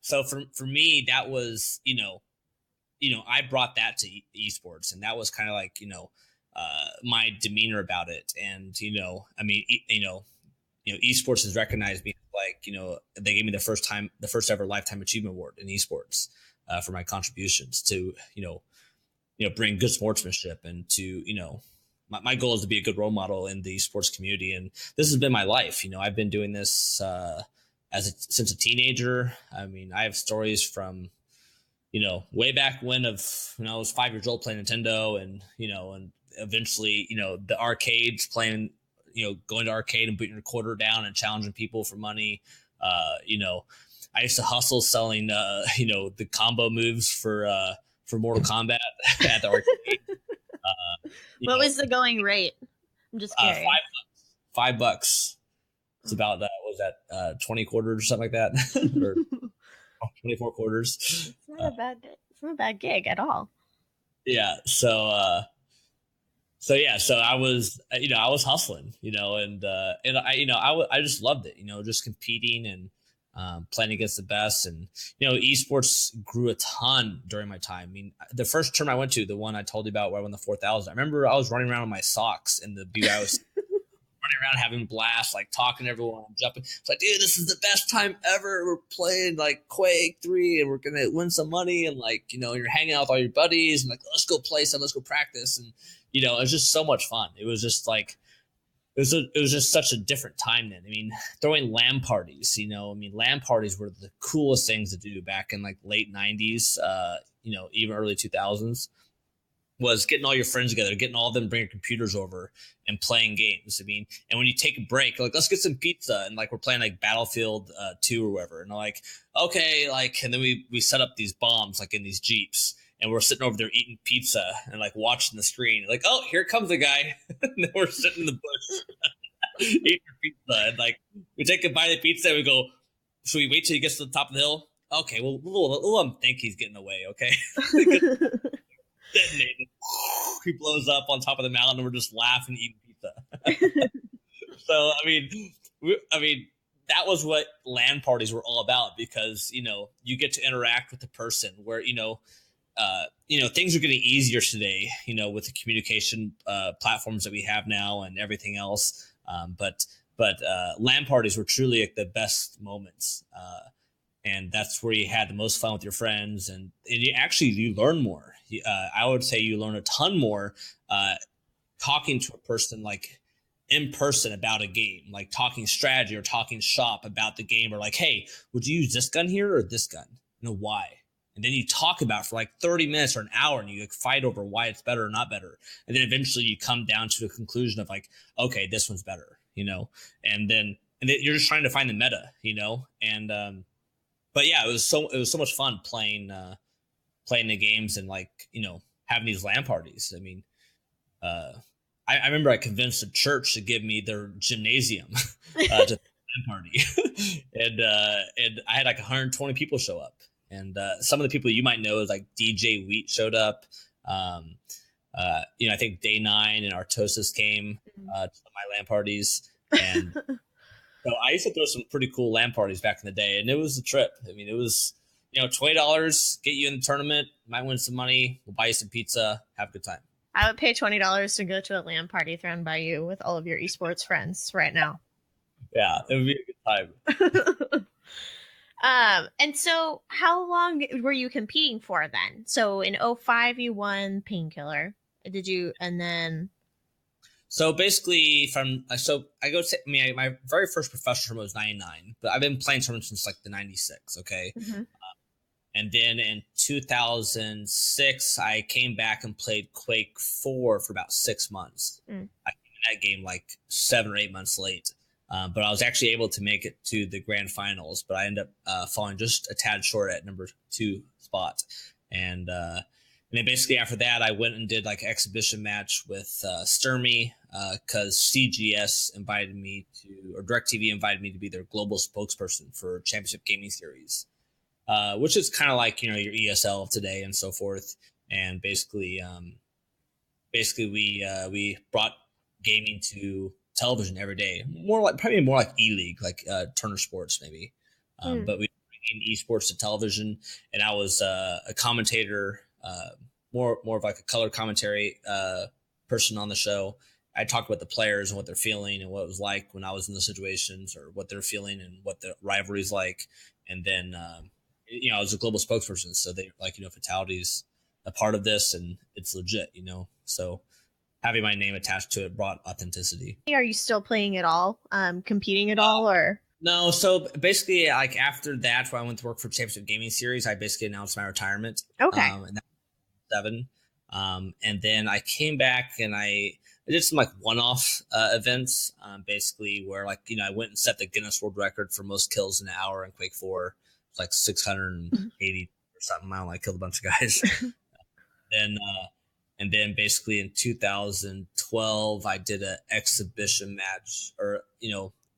so for me, that was, I brought that to esports, and that was kind of like, my demeanor about it. And, esports has recognized me, like, they gave me the first ever lifetime achievement award in esports, for my contributions to, bring good sportsmanship and to, my goal is to be a good role model in the sports community. And this has been my life. I've been doing this, since a teenager. I mean, I have stories from, way back when I was 5 years old playing Nintendo, and eventually, the arcades playing, going to arcade and putting your quarter down and challenging people for money. I used to hustle selling, the combo moves for Mortal Kombat at the arcade. What was the going rate? I'm just curious. $5. It's about was that 20 quarters or something like that, or 24 quarters. It's not a bad gig at all. Yeah. So I was, I was hustling, and I just loved it, just competing and playing against the best. And, esports grew a ton during my time. I mean, the first term I went to, the one I told you about where I won the 4,000, I remember I was running around in my socks in the BYO. Running around having blasts, like talking to everyone, jumping. It's like, dude, this is the best time ever. We're playing like Quake 3 and we're going to win some money. And like, you're hanging out with all your buddies and like, let's go play some, let's go practice. And, it was just so much fun. It was just like, it was just such a different time then. I mean, throwing LAN parties, LAN parties were the coolest things to do back in like late 90s, even early 2000s, was getting all your friends together, getting all of them, bring your computers over and playing games. I mean, and when you take a break, like, let's get some pizza. And like, we're playing like Battlefield 2 or whatever. And like, okay, like, and then we set up these bombs, like in these Jeeps, and we're sitting over there eating pizza and like watching the screen. Like, oh, here comes a guy. And then we're sitting in the bush eating pizza. And like, we take a bite of pizza and we go, should we wait till he gets to the top of the hill? Okay, well, we'll let him think he's getting away, okay? Detonated. He blows up on top of the mountain and we're just laughing, eating pizza. So, I mean, that was what LAN parties were all about, because, you get to interact with the person where, things are getting easier today, with the communication platforms that we have now and everything else. But LAN parties were truly like the best moments. And that's where you had the most fun with your friends, and you learn more. I would say you learn a ton more talking to a person like in person about a game, like talking strategy or talking shop about the game, or like, hey, would you use this gun here or this gun? Why? And then you talk about it for like 30 minutes or an hour, and you like fight over why it's better or not better. And then eventually you come down to a conclusion of like, okay, this one's better, and then you're just trying to find the meta, and but yeah, it was so much fun playing the games and like, having these LAN parties. I mean, I remember I convinced the church to give me their gymnasium to the LAN party, and I had like 120 people show up, and some of the people you might know is like DJ Wheat showed up. I think Day 9 and Artosis came to my LAN parties, and so I used to throw some pretty cool LAN parties back in the day, and it was a trip. I mean, it was, $20, get you in the tournament, might win some money, we'll buy you some pizza, have a good time. I would pay $20 to go to a LAN party thrown by you with all of your esports friends right now. Yeah, it would be a good time. And so how long were you competing for then? So in '05 you won Painkiller. Did you, and then So basically, I go to my very first professional tournament was '99, but I've been playing tournaments since like the '96. Okay, Mhm. and then in 2006, I came back and played Quake 4 for about 6 months. Mm. I came in that game like 7 or 8 months late, but I was actually able to make it to the grand finals. But I ended up falling just a tad short at number 2 spot, and then basically after that, I went and did like an exhibition match with Sturmy because CGS invited me to, or DirecTV invited me to be their global spokesperson for Championship Gaming Series, which is kind of like, your ESL of today and so forth. And basically we brought gaming to television every day, probably more like E-League, like Turner Sports maybe. But we bring esports to television, and I was a commentator, more of like a color commentary person on the show. I talked about the players and what they're feeling and what it was like when I was in the situations, or what they're feeling and what the rivalry's like. And then I was a global spokesperson, so they like, Fatality's a part of this, and it's legit, So having my name attached to it brought authenticity. are you still playing at all? Competing at all, or? No, so basically, like after that, when I went to work for Championship Gaming Series, I basically announced my retirement. Okay. And that was 7. And then I came back and I did some like one-off events, basically where like, I went and set the Guinness World Record for most kills in an hour in Quake 4. It's like 680 or something. I don't know, I killed a bunch of guys. then and then basically in 2012, I did an exhibition match, or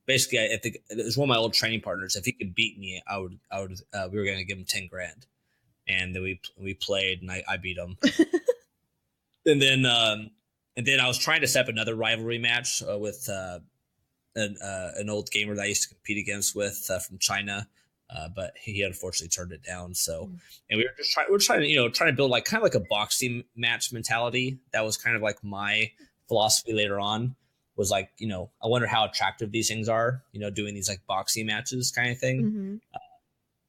basically I think it was one of my old training partners. If he could beat me, I would. We were going to give him 10 grand, and then we played, and I beat him. and then I was trying to set up another rivalry match with an old gamer that I used to compete against from China. But he unfortunately turned it down. So, and we were trying to build like kind of like a boxing match mentality. That was kind of like my philosophy later on, was like, I wonder how attractive these things are, doing these like boxing matches kind of thing. Mm-hmm.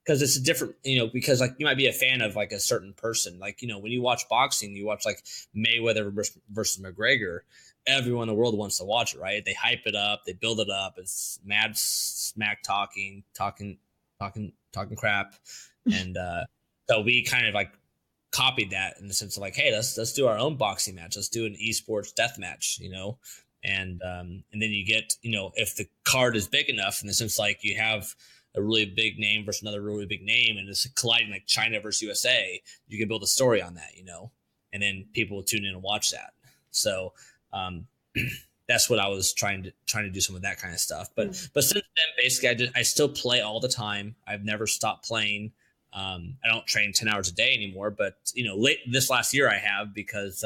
Because it's a different, because like you might be a fan of like a certain person. Like, when you watch boxing, you watch like Mayweather versus McGregor. Everyone in the world wants to watch it, right? They hype it up, they build it up. It's mad smack talking crap. And so we kind of like copied that in the sense of like, hey, let's do our own boxing match. Let's do an esports death match, and then you get, if the card is big enough, in the sense like you have a really big name versus another really big name, and it's colliding like China versus USA, you can build a story on that, and then people will tune in and watch that. So that's what I was trying to do, some of that kind of stuff. But since then, basically, I still play all the time. I've never stopped playing. I don't train 10 hours a day anymore, but late this last year I have, because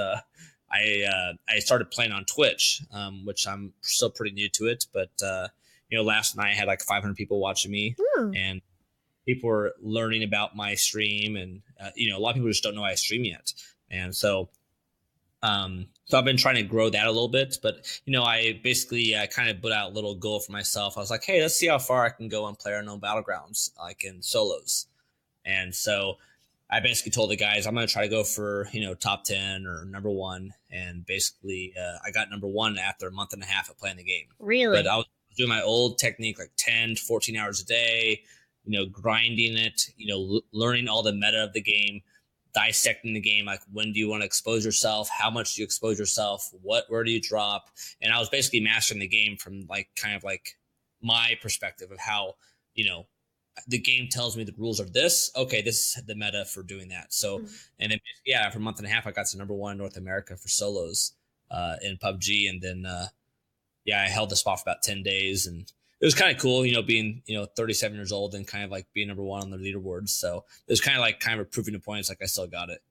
I started playing on Twitch, which I'm still pretty new to it. But last night I had like 500 people watching me, and people were learning about my stream, and a lot of people just don't know I stream yet, and so I've been trying to grow that a little bit. But I basically kind of put out a little goal for myself. I was like, hey, let's see how far I can go on PlayerUnknown Battlegrounds, like in solos. And so I basically told the guys I'm going to try to go for top 10 or number 1, and basically I got number 1 after a month and a half of playing the game. Really? But I was doing my old technique, like 10 to 14 hours a day, grinding it, learning all the meta of the game, dissecting the game, like when do you want to expose yourself, how much do you expose yourself, where do you drop. And I was basically mastering the game from like kind of like my perspective of how the game tells me the rules are this, okay, this is the meta for doing that. So and then for a month and a half I got to number 1 in North America for solos in PUBG. And then I held the spot for about 10 days, and it was kind of cool, being, 37 years old and kind of like being number 1 on the leaderboards. So it was kind of proving the point. It's like I still got it.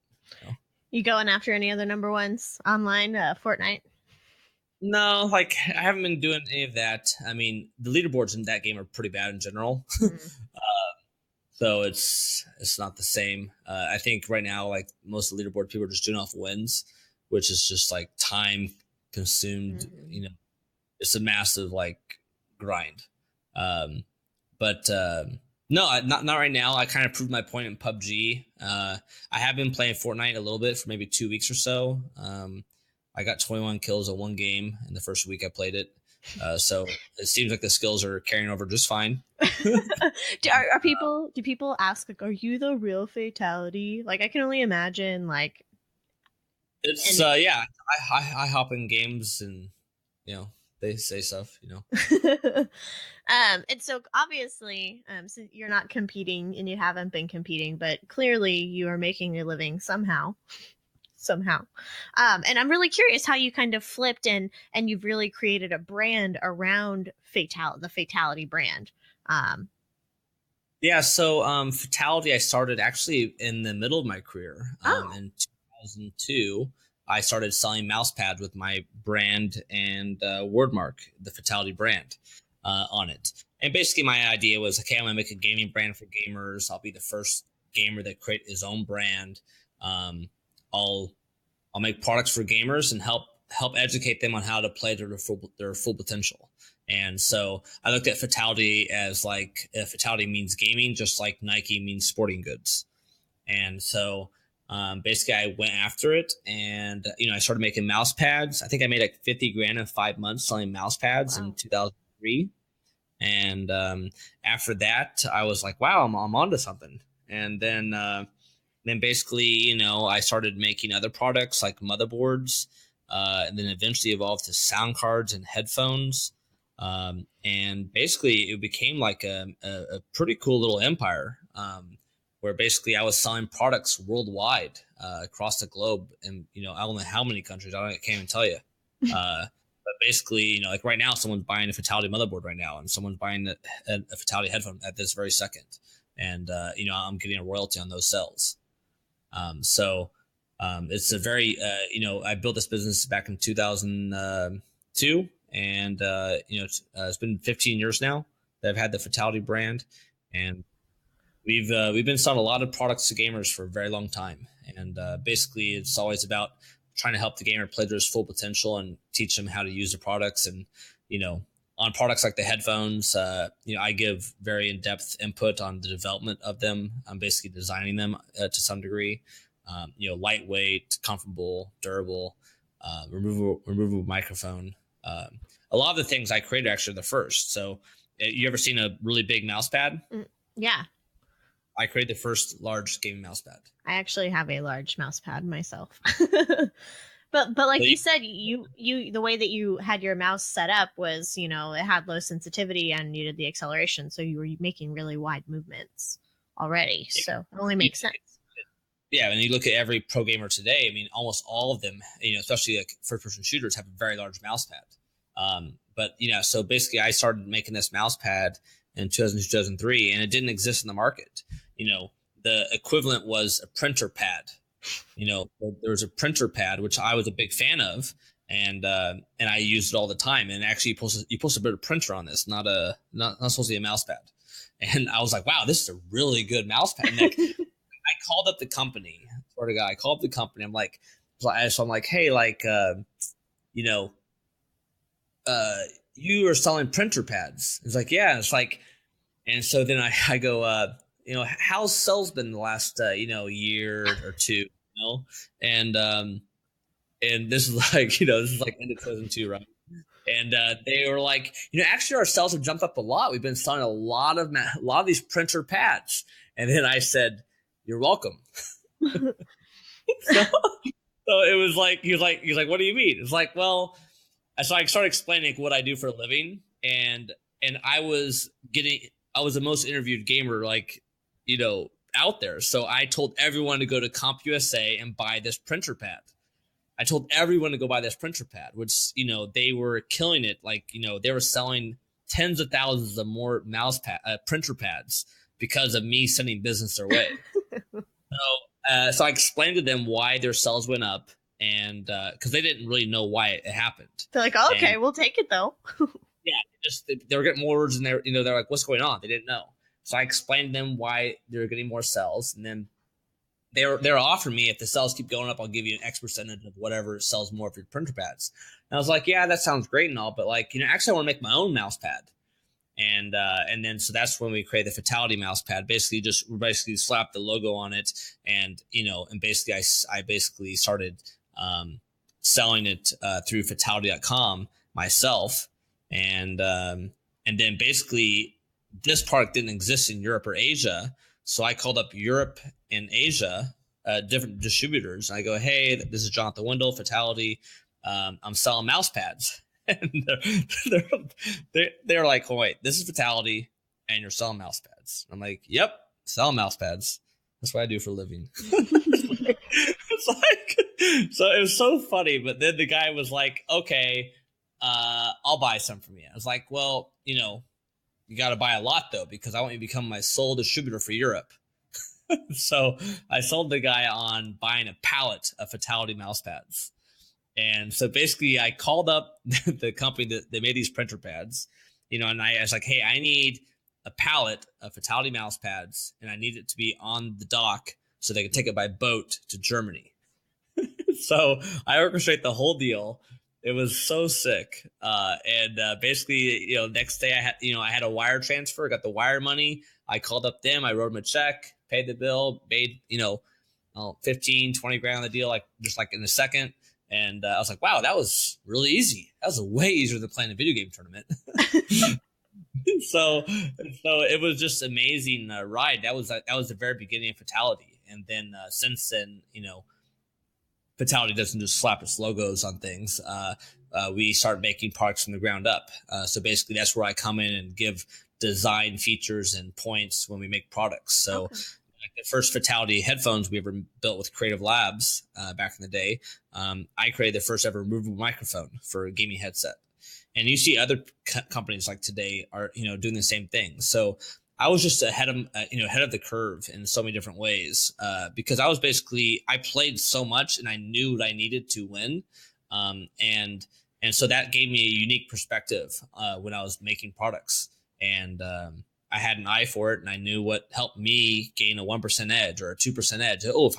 You going after any other number 1s online, Fortnite? No, like I haven't been doing any of that. I mean, the leaderboards in that game are pretty bad in general. So it's not the same. I think right now, like most of the leaderboard people are just doing off wins, which is just like time consumed. It's a massive like grind. But No, not right now. I kind of proved my point in PUBG. I have been playing Fortnite a little bit for maybe 2 weeks or so. I got 21 kills in one game in the first week I played it. So it seems like the skills are carrying over just fine. Do people ask, like, are you the real Fatal1ty? Like, I can only imagine, like, it's yeah. I hop in games and they say stuff. And so obviously, so you're not competing and you haven't been competing, but clearly you are making a living somehow. And I'm really curious how you kind of flipped and you've really created a brand around the Fatal1ty brand. Yeah, so Fatal1ty I started actually in the middle of my career. In 2002, I started selling mouse pads with my brand and wordmark, the Fatal1ty brand, on it. And basically my idea was, okay, I'm going to make a gaming brand for gamers. I'll be the first gamer that create his own brand. I'll make products for gamers and help educate them on how to play to their full potential. And so I looked at Fatal1ty as like, Fatal1ty means gaming, just like Nike means sporting goods. And so basically I went after it, and I started making mouse pads. I think I made like 50 grand in 5 months selling mouse pads in 2003. And after that, I was like, wow, I'm onto something. And then basically, I started making other products like motherboards, and then eventually evolved to sound cards and headphones. And basically it became like a pretty cool little empire, where basically I was selling products worldwide, across the globe. And, I don't know how many countries, I can't even tell you. But basically, like right now, someone's buying a Fatal1ty motherboard right now, and someone's buying a Fatal1ty headphone at this very second. And, I'm getting a royalty on those sales. So it's a very, I built this business back in 2002, and, it's been 15 years now that I've had the Fatal1ty brand, and we've been selling a lot of products to gamers for a very long time. And basically it's always about trying to help the gamer play to his full potential and teach them how to use the products. And, on products like the headphones, I give very in-depth input on the development of them. I'm basically designing them to some degree. Lightweight, comfortable, durable, removable microphone. A lot of the things I created actually the first. So you ever seen a really big mouse pad? Yeah. I created the first large gaming mouse pad. I actually have a large mouse pad myself. But like you said, you the way that you had your mouse set up was, it had low sensitivity and needed the acceleration. So you were making really wide movements already. So it only makes sense. Yeah, when you look at every pro gamer today, I mean, almost all of them, especially like first-person shooters, have a very large mouse pad. But so basically, I started making this mouse pad in 2002, 2003, and it didn't exist in the market. The equivalent was a printer pad. There was a printer pad, which I was a big fan of, and I used it all the time. And actually, you supposed to put a printer on this, not supposed to be a mouse pad. And I was like, wow, this is a really good mouse pad. And I called up the company. Swear to God, I called up the company. I'm like, hey, like, you are selling printer pads. It's like, yeah. It's like, and so then I go, how's sales been the last, year or two, and this is like, this is like end of 2002, right? And they were like, actually our sales have jumped up a lot. We've been selling a lot of these printer pads. And then I said, you're welcome. so it was like, he's like, what do you mean? It's like, well, so I started explaining what I do for a living, and I was the most interviewed gamer, like, out there. So I told everyone to go to CompUSA and buy this printer pad. I told everyone to go buy this printer pad, which, they were killing it. Like, they were selling tens of thousands of more printer pads because of me sending business their way. So I explained to them why their sales went up, and because they didn't really know why it happened. They're like, oh, okay, we'll take it though. Yeah, they were getting more orders, and they're like, what's going on? They didn't know. So I explained to them why they were getting more sales, and then they're offering me, if the sales keep going up, I'll give you an X percentage of whatever sells more of your printer pads. And I was like, yeah, that sounds great and all, but like, actually I want to make my own mouse pad. And then so that's when we created the Fatal1ty mouse pad. Basically slapped the logo on it, and and basically I basically started selling it through Fatal1ty.com myself, and then basically this product didn't exist in Europe or Asia, so I called up Europe and Asia different distributors, and I go, hey, this is Johnathan Wendel, Fatal1ty. I'm selling mouse pads. And they're like, oh, wait, this is Fatal1ty and you're selling mouse pads. I'm like, yep, selling mouse pads. That's what I do for a living. It's like, so it was so funny. But then the guy was like, okay, I'll buy some from you. I was like, well, you got to buy a lot though, because I want you to become my sole distributor for Europe. So I sold the guy on buying a pallet of Fatal1ty mouse pads. And so basically I called up the company that made these printer pads, and I was like, hey, I need a pallet of Fatal1ty mouse pads, and I need it to be on the dock so they can take it by boat to Germany. So I orchestrate the whole deal. It was so sick. And basically, next day I had a wire transfer, got the wire money. I called up them. I wrote them a check, paid the bill, made, 15, 20 grand on the deal, just in a second. And I was like, wow, that was really easy. That was way easier than playing a video game tournament. So it was just amazing ride. That was the very beginning of Fatal1ty. And then since then, Fatal1ty doesn't just slap its logos on things. We start making products from the ground up. So basically that's where I come in and give design features and points when we make products. So like the first Fatal1ty headphones we ever built with Creative Labs back in the day, I created the first ever removable microphone for a gaming headset. And you see other companies like today are, doing the same thing. So I was just ahead of the curve in so many different ways because I played so much and I knew what I needed to win. And so that gave me a unique perspective when I was making products. And I had an eye for it, and I knew what helped me gain a 1% edge or a 2% edge. Oh, if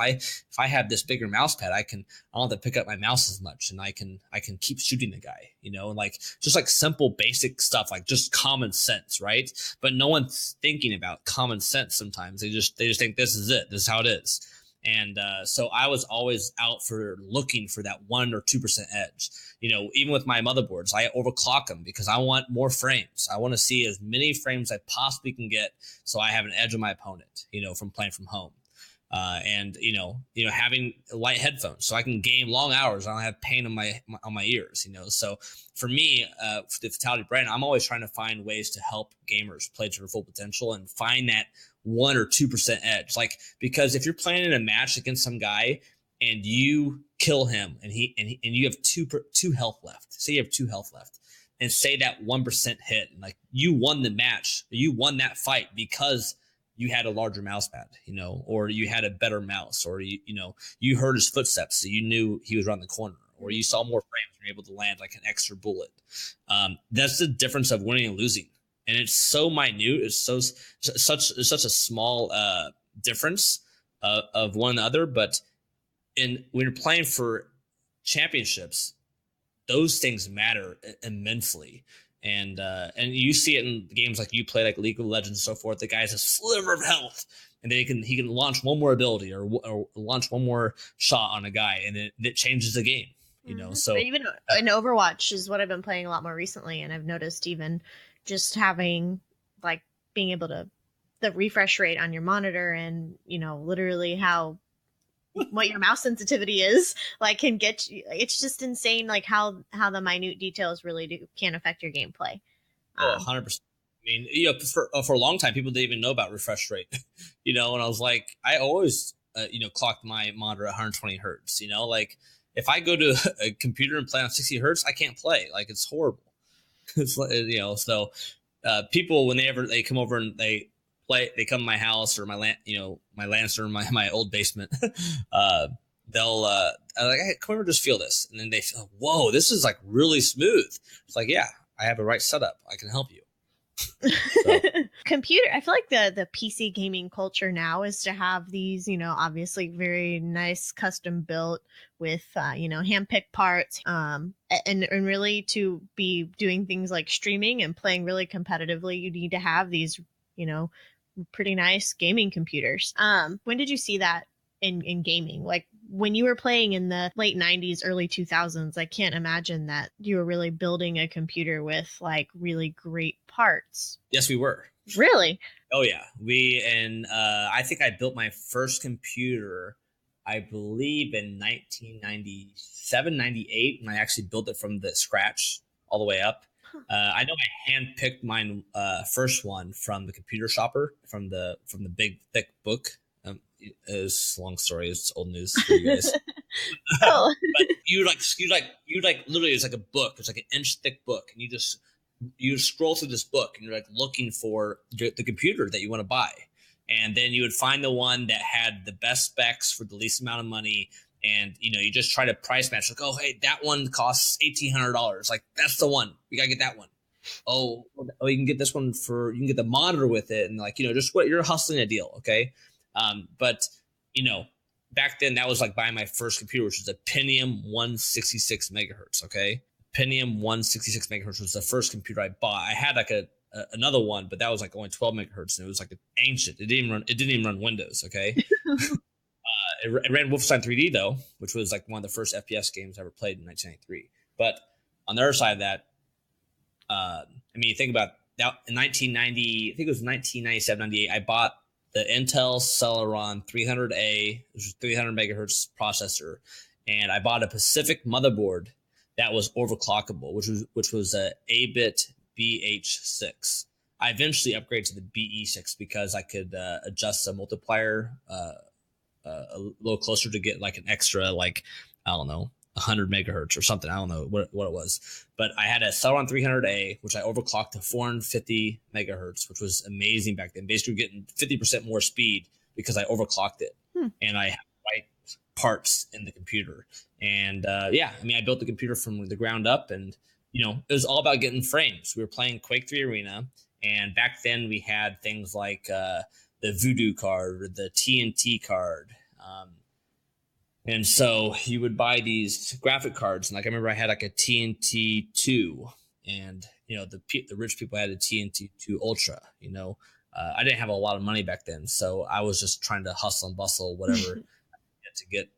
I have this bigger mouse pad, I don't have to pick up my mouse as much, and I can keep shooting the guy, and just simple basic stuff, like just common sense, right? But no one's thinking about common sense sometimes. They just think this is it. This is how it is. And so I was always out for looking for that 1 or 2% edge. Even with my motherboards, I overclock them because I want more frames. I want to see as many frames I possibly can get so I have an edge on my opponent, from playing from home. And having light headphones so I can game long hours. I don't have pain on my ears, So for me, for the Fatal1ty brand, I'm always trying to find ways to help gamers play to their full potential and find that 1 or 2% edge. Because if you're playing in a match against some guy and you kill him and you have two health left, say you have 2 health left, and say that 1% hit, and you won the match, you won that fight because you had a larger mouse pad, or you had a better mouse, or you heard his footsteps, so you knew he was around the corner, or you saw more frames and were able to land an extra bullet. That's the difference of winning and losing. And it's so minute. It's such a small difference of one another. But when you're playing for championships, those things matter immensely. And you see it in games like you play, like League of Legends and so forth. The guy has a sliver of health, and then he can launch one more ability or launch one more shot on a guy, and it changes the game. So even in Overwatch is what I've been playing a lot more recently, and I've noticed even just having being able to the refresh rate on your monitor and literally what your mouse sensitivity is can get you. It's just insane how the minute details really can affect your gameplay. 100%. I mean, for a long time people didn't even know about refresh rate. And I was like, I always clocked my monitor at 120 hertz. If I go to a computer and play on 60 hertz, I can't play. It's horrible. It's so people, when they come over and they come to my house or my Lancer, my old basement, they'll hey, come over, just feel this, and then they feel, whoa, this is really smooth. It's yeah, I have the right setup, I can help you. So Computer, I feel like the PC gaming culture now is to have these, obviously very nice custom built with hand-picked parts, and really to be doing things like streaming and playing really competitively, you need to have these, you know pretty nice gaming computers. When did you see that in gaming? Like when you were playing in the late 90s, early 2000s, I can't imagine that you were really building a computer with like really great parts. yes, we were. Really? Oh yeah, I think I built my first computer, I believe in 1997, 98, and I actually built it from the scratch all the way up. I know I handpicked mine first one from the computer shopper from the big thick book. It's a long story. It's old news for you guys. Oh. But you literally, it's like a book. It's like an inch thick book, and you scroll through this book, and you're like looking for the computer that you want to buy, and then you would find the one that had the best specs for the least amount of money. And you just try to price match, like, oh hey, that one costs $1,800, like that's the one, we gotta get that one. Oh, you can get this one you can get the monitor with it, and like just what you're hustling a deal, okay. But back then that was like buying my first computer, which was a Pentium 166 megahertz. Okay, Pentium 166 megahertz was the first computer I bought. I had like another one, but that was like only 12 megahertz, and it was like ancient. It didn't even run Windows. Okay. It ran Wolfenstein 3D though, which was like one of the first FPS games I ever played in 1993. But on the other side of that, you think about that in 1990, I think it was 1997, 98, I bought the Intel Celeron 300A, which was 300 megahertz processor, and I bought a Pacific motherboard that was overclockable, which was a 8-bit BH6. I eventually upgraded to the BE6 because I could adjust the multiplier a little closer to get like an extra, like, I don't know, 100 megahertz or something. I don't know what it was, but I had a Celeron 300A, which I overclocked to 450 megahertz, which was amazing back then. Basically getting 50% more speed because I overclocked it. And I had the right parts in the computer. And I built the computer from the ground up, and it was all about getting frames. We were playing Quake III Arena, and back then we had things like the Voodoo card or the TNT card. And so you would buy these graphic cards. And like, I remember I had like a TNT2, and, the rich people had a TNT2 Ultra, I didn't have a lot of money back then. So I was just trying to hustle and bustle, whatever to get,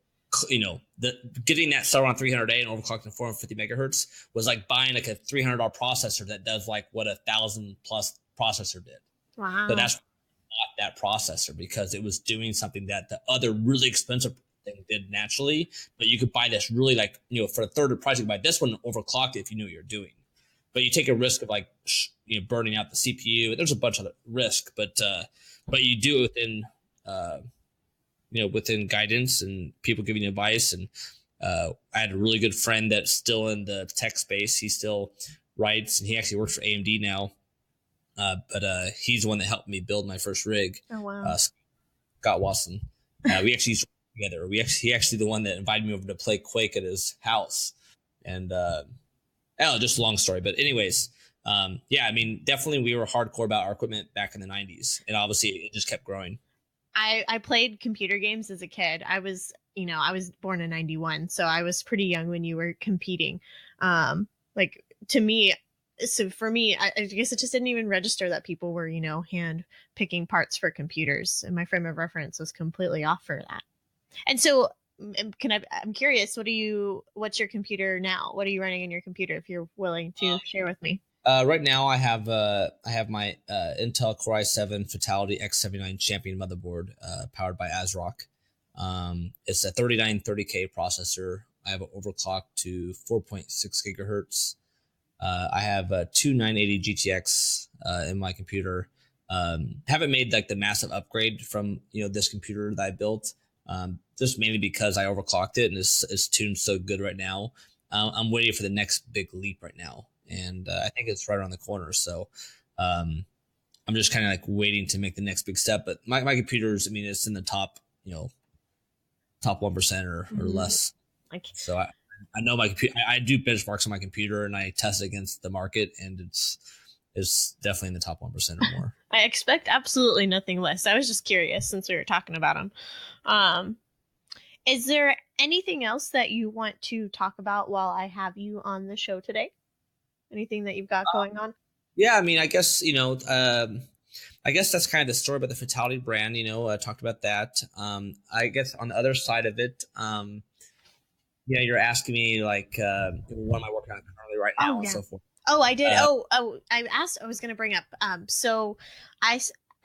getting that Celeron 300A and overclocked to 450 megahertz was like buying like a $300 processor that does like what a 1,000+ processor did. Wow. So that's that processor, because it was doing something that the other really expensive thing did naturally. But you could buy this really, like, for a third of the price, you could buy this one and overclock it if you knew what you're doing. But you take a risk of like burning out the CPU. There's a bunch of risk, but you do it within within guidance and people giving you advice. And I had a really good friend that's still in the tech space. He still writes, and he actually works for AMD now. But he's the one that helped me build my first rig. Oh wow. Scott Watson. We actually used to work together. He actually the one that invited me over to play Quake at his house. And just a long story. But anyways, definitely we were hardcore about our equipment back in the 90s, and obviously it just kept growing. I played computer games as a kid. I was born in 91, so I was pretty young when you were competing. To me, so for me, I guess it just didn't even register that people were, hand picking parts for computers, and my frame of reference was completely off for that. And so, I'm curious, what's your computer now? What are you running in your computer, if you're willing to share with me? Right now I have my Intel Core i7 Fatal1ty X79 Champion motherboard, powered by ASRock. It's a 3930K processor. I have an overclock to 4.6 gigahertz. I have a 2980 GTX in my computer. Haven't made like the massive upgrade from this computer that I built, just mainly because I overclocked it and it's tuned so good right now. I'm waiting for the next big leap right now, and I think it's right around the corner. So I'm just kind of like waiting to make the next big step. But my computers, it's in the top 1% or less. So I know my computer. I do benchmarks on my computer, and I test against the market, and is definitely in the top 1% or more. I expect absolutely nothing less. I was just curious since we were talking about him. Is there anything else that you want to talk about while I have you on the show today? Anything that you've got going on? Yeah, I mean, I guess, I guess that's kind of the story about the Fatal1ty brand, talked about that. I guess on the other side of it, you're asking me like, what am I working on currently right now and so forth. Oh, I did. I was going to bring up. So I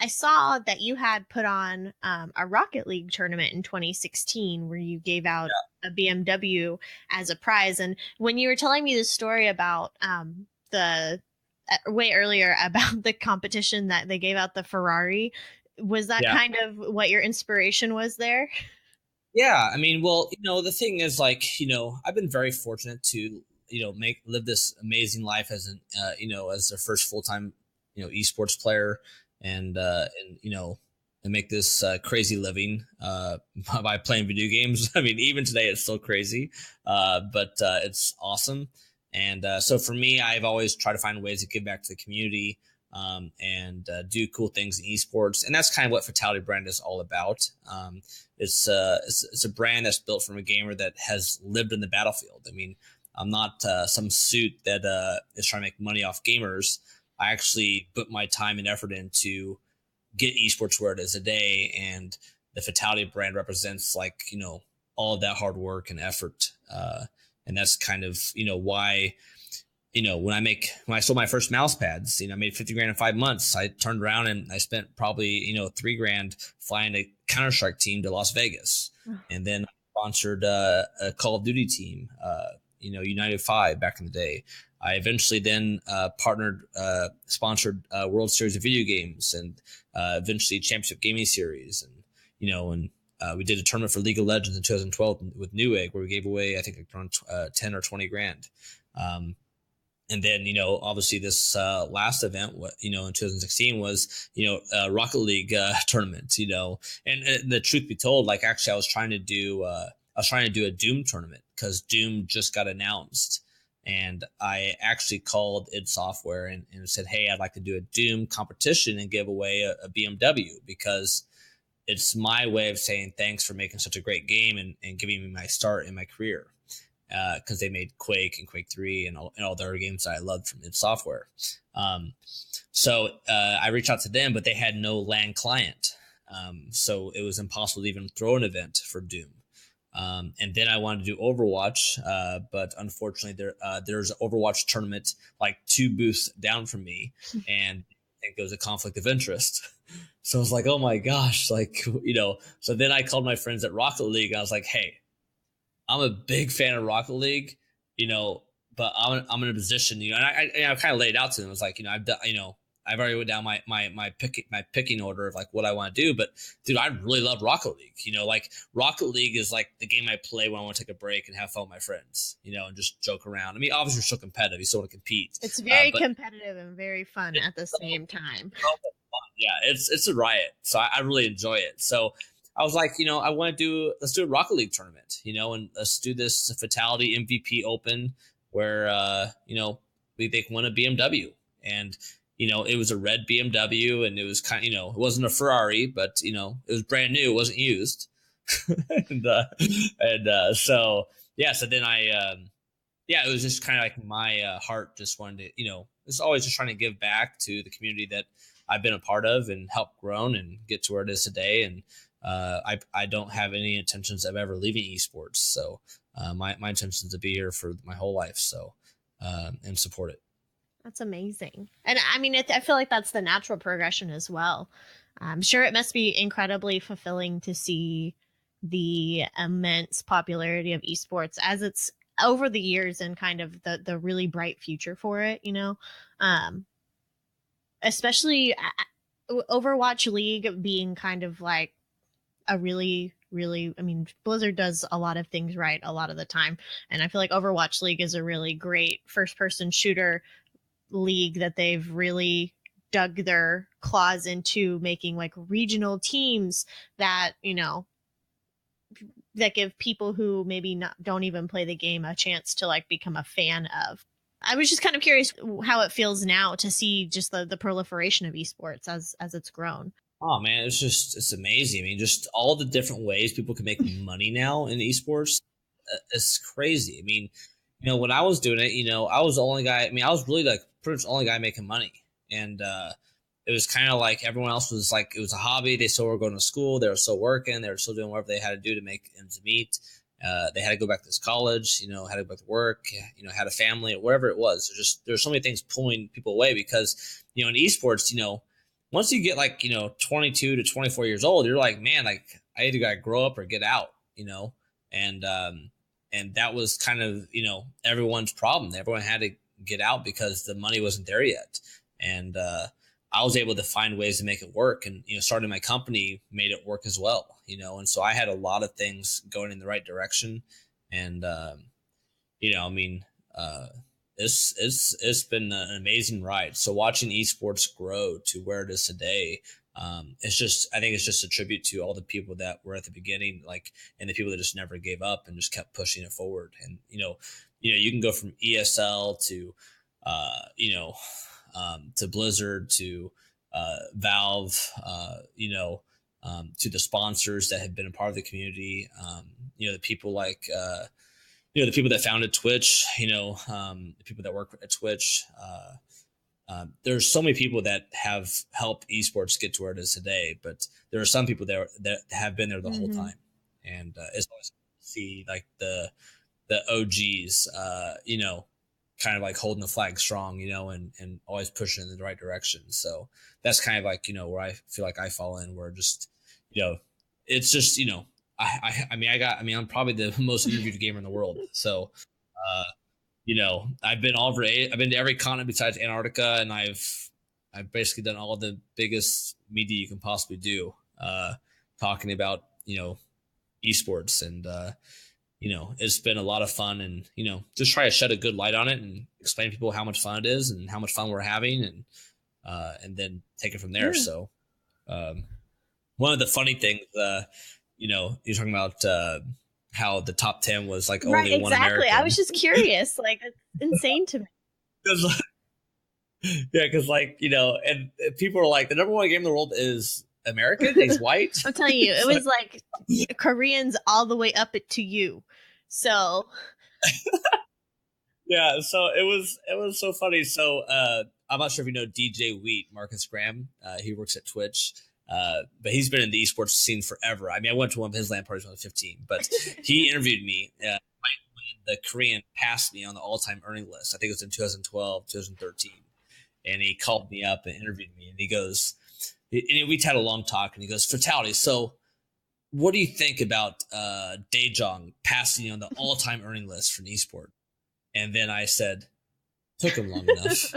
saw that you had put on a Rocket League tournament in 2016 where you gave out a BMW as a prize. And when you were telling me the story about the way earlier about the competition that they gave out the Ferrari, was that kind of what your inspiration was there? Yeah, I mean, well, the thing is, like, I've been very fortunate to, live this amazing life as an, as a first full time, esports player, and make this crazy living by playing video games. I mean, even today it's still crazy, but it's awesome. And so for me, I've always tried to find ways to give back to the community, and do cool things in esports. And that's kind of what Fatal1ty brand is all about. It's a brand that's built from a gamer that has lived in the battlefield. I mean, I'm not some suit that is trying to make money off gamers. I actually put my time and effort into get esports where it is today. And the Fatal1ty brand represents, like, all of that hard work and effort. And that's kind of, why, when I sold my first mouse pads, I made 50 grand in 5 months. I turned around and I spent probably, 3 grand flying a Counter-Strike team to Las Vegas. And then I sponsored a Call of Duty team, United 5 back in the day. I eventually then sponsored World Series of video games, and eventually Championship Gaming Series. And, we did a tournament for League of Legends in 2012 with Newegg, where we gave away, I think, around 10 or 20 grand. And then, obviously this last event, in 2016 was, Rocket League tournament, and the truth be told, like, actually I was trying to do a Doom tournament because Doom just got announced. And I actually called id Software and said, hey, I'd like to do a Doom competition and give away a BMW, because it's my way of saying thanks for making such a great game and giving me my start in my career. Because they made Quake and Quake 3 and all the other games that I loved from id Software. So I reached out to them, but they had no LAN client. So it was impossible to even throw an event for Doom. And then I wanted to do Overwatch, but unfortunately there's an Overwatch tournament like 2 booths down from me, and I think there was a conflict of interest. So I was like, oh my gosh, like, so then I called my friends at Rocket League. I was like, hey, I'm a big fan of Rocket League, but I'm in a position, and I kind of laid it out to them. I was like, I've done, I've already went down my picking order of like what I want to do. But dude, I really love Rocket League. Like Rocket League is like the game I play when I want to take a break and have fun with my friends, and just joke around. I mean, obviously you're still competitive. You still want to compete. It's very competitive and very fun at the same time. Yeah, it's a riot. So I really enjoy it. So I was like, let's do a Rocket League tournament, and let's do this Fatal1ty MVP Open where, they can win a BMW. And, it was a red BMW, and it was kind of, it wasn't a Ferrari, but, it was brand new. It wasn't used. So, yeah, so then it was just kind of like my heart just wanted to, it's always just trying to give back to the community that I've been a part of and helped grown and get to where it is today. And, I don't have any intentions of ever leaving esports. So my intention is to be here for my whole life. So and support it. That's amazing. And I mean, I feel like that's the natural progression as well. I'm sure it must be incredibly fulfilling to see the immense popularity of esports as it's over the years and kind of the really bright future for it, especially Overwatch League being kind of like a really, I mean, Blizzard does a lot of things right a lot of the time. And I feel like Overwatch League is a really great first person shooter league that they've really dug their claws into, making like regional teams that, that give people who maybe don't even play the game a chance to like become a fan of. I was just kind of curious how it feels now to see just the proliferation of esports as it's grown. Oh man, it's amazing. I mean, just all the different ways people can make money now in esports. It's crazy. I mean, when I was doing it, I was the only guy. I mean, I was really like pretty much the only guy making money, and it was kind of like everyone else was like it was a hobby. They still were going to school. They were still working. They were still doing whatever they had to do to make ends meet. They had to go back to college. Had to go back to work. Had a family, or whatever it was. There's so many things pulling people away because in esports, once you get like 22 to 24 years old, you're like, man, like I either got to grow up or get out. And that was kind of everyone's problem. Everyone had to get out because the money wasn't there yet. And I was able to find ways to make it work, and starting my company made it work as well. And so I had a lot of things going in the right direction, and I mean, it's been an amazing ride. So watching esports grow to where it is today, I think it's just a tribute to all the people that were at the beginning, like, and the people that just never gave up and just kept pushing it forward. And you can go from ESL to to Blizzard to Valve, to the sponsors that have been a part of the community. The people like the people that founded Twitch, the people that work at Twitch. There's so many people that have helped esports get to where it is today, but there are some people that have been there the whole time, and it's always see like the OGs, kind of like holding the flag strong, and always pushing in the right direction. So that's kind of like where I feel like I fall in, where just it's just I'm probably the most interviewed gamer in the world. So, I've been to every continent besides Antarctica, and I've basically done all the biggest media you can possibly do, talking about, esports, and, it's been a lot of fun, and, just try to shed a good light on it and explain to people how much fun it is and how much fun we're having, and then take it from there. Yeah. So, one of the funny things, you're talking about how the top 10 was like only right, one American. Exactly. I was just curious. Like, it's insane to me. Because and people are like, the number one game in the world is American. He's white. I'm telling you, it was like Koreans all the way up to you. So. Yeah. So it was so funny. So I'm not sure if you know DJ Wheat, Marcus Graham. He works at Twitch. But he's been in the esports scene forever. I mean, I went to one of his LAN parties when I was 15, but he interviewed me when the Korean passed me on the all-time earning list. I think it was in 2012, 2013. And he called me up and interviewed me, and he goes, and we had a long talk, and he goes, Fatal1ty, so what do you think about Daejong passing you on the all-time earning list for an esport? And then I said, took him long enough.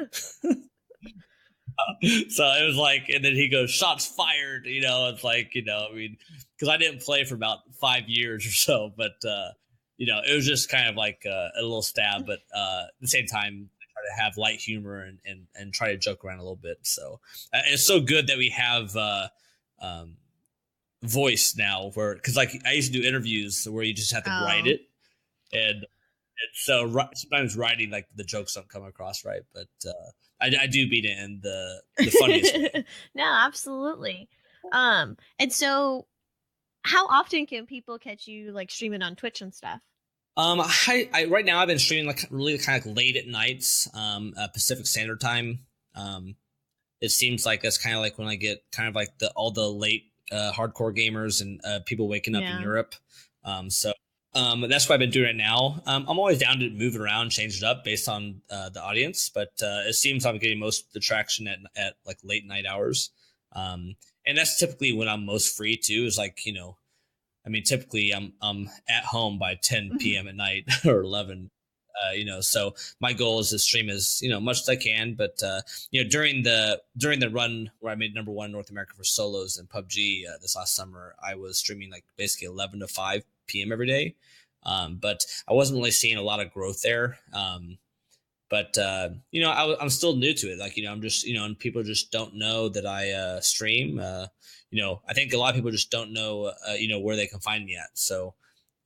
So it was like, and then he goes, shots fired, it's like, I mean, because I didn't play for about 5 years or so, but, it was just kind of like a little stab, but at the same time, I try to have light humor and try to joke around a little bit. So it's so good that we have voice now, where, because like I used to do interviews where you just have to write it, and so sometimes writing, like, the jokes don't come across right, but I do beat it in the funniest way. No, absolutely. And so how often can people catch you like streaming on Twitch and stuff? I right now I've been streaming like really kind of late at nights, Pacific Standard Time. It seems like that's kind of like when I get kind of like all the late hardcore gamers and people waking up in Europe. So that's what I've been doing right now. I'm always down to move it around, change it up based on the audience, but it seems I'm getting most of the traction at like late night hours. And that's typically when I'm most free too, is like, I mean, typically I'm at home by 10 p.m. at night or 11, so my goal is to stream as, much as I can. But, during the run where I made #1 in North America for solos in PUBG this last summer, I was streaming like basically 11 to 5 p.m. every day. But I wasn't really seeing a lot of growth there. But I'm still new to it. Like, I'm just, and people just don't know that I stream. I think a lot of people just don't know, where they can find me at. So,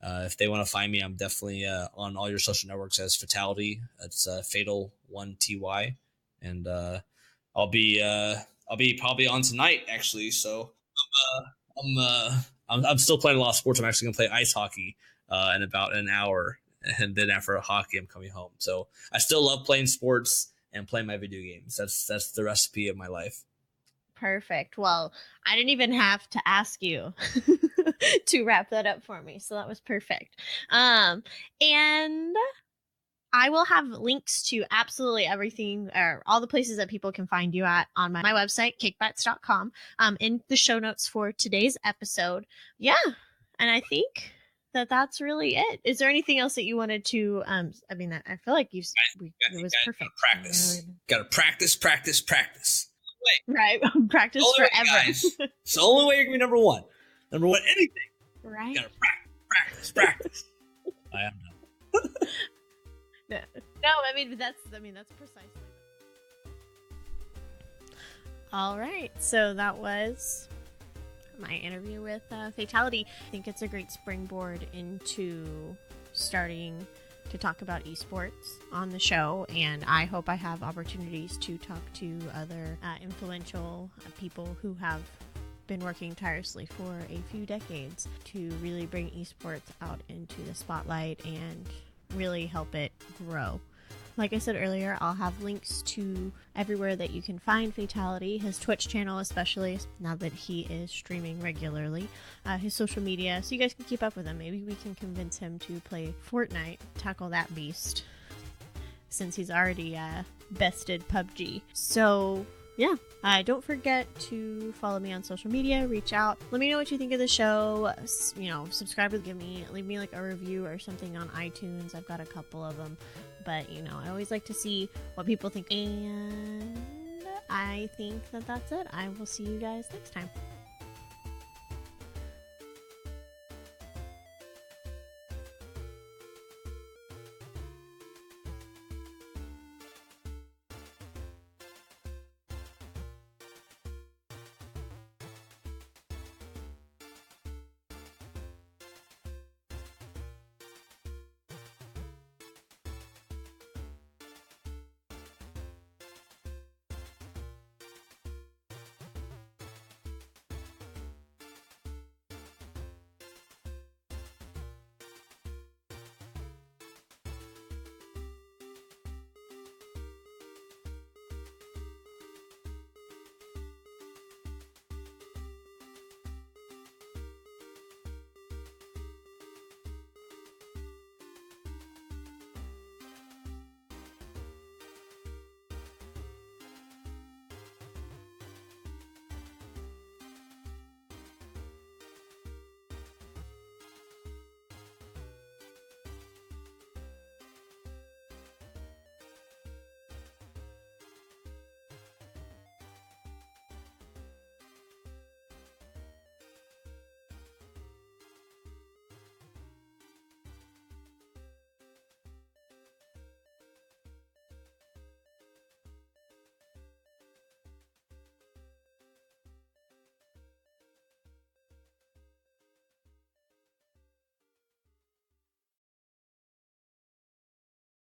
If they want to find me, I'm definitely on all your social networks as Fatal1ty. It's Fatal1ty, and I'll be probably on tonight actually. So I'm still playing a lot of sports. I'm actually gonna play ice hockey in about an hour, and then after hockey, I'm coming home. So I still love playing sports and playing my video games. That's the recipe of my life. Perfect. Well, I didn't even have to ask you to wrap that up for me, so that was perfect. And I will have links to absolutely everything, or all the places that people can find you at, on my website, cakebites.com, in the show notes for today's episode. Yeah, and I think that's really it. Is there anything else that you wanted to? I mean, I feel like it was perfect. Gotta practice. Right, practice forever. Guys. It's the only way you're gonna be number one. Number one, anything. Right. You gotta practice. I am done. No, I mean that's precisely. All right, so that was my interview with Fatal1ty. I think it's a great springboard into starting to talk about esports on the show, and I hope I have opportunities to talk to other influential people who have been working tirelessly for a few decades to really bring esports out into the spotlight and really help it grow. Like I said earlier, I'll have links to everywhere that you can find Fatal1ty, his Twitch channel especially, now that he is streaming regularly, his social media, so you guys can keep up with him. Maybe we can convince him to play Fortnite, tackle that beast, since he's already bested PUBG. So yeah, don't forget to follow me on social media, reach out, let me know what you think of the show, subscribe, leave me like a review or something on iTunes. I've got a couple of them, but I always like to see what people think, and I think that's it. I will see you guys next time.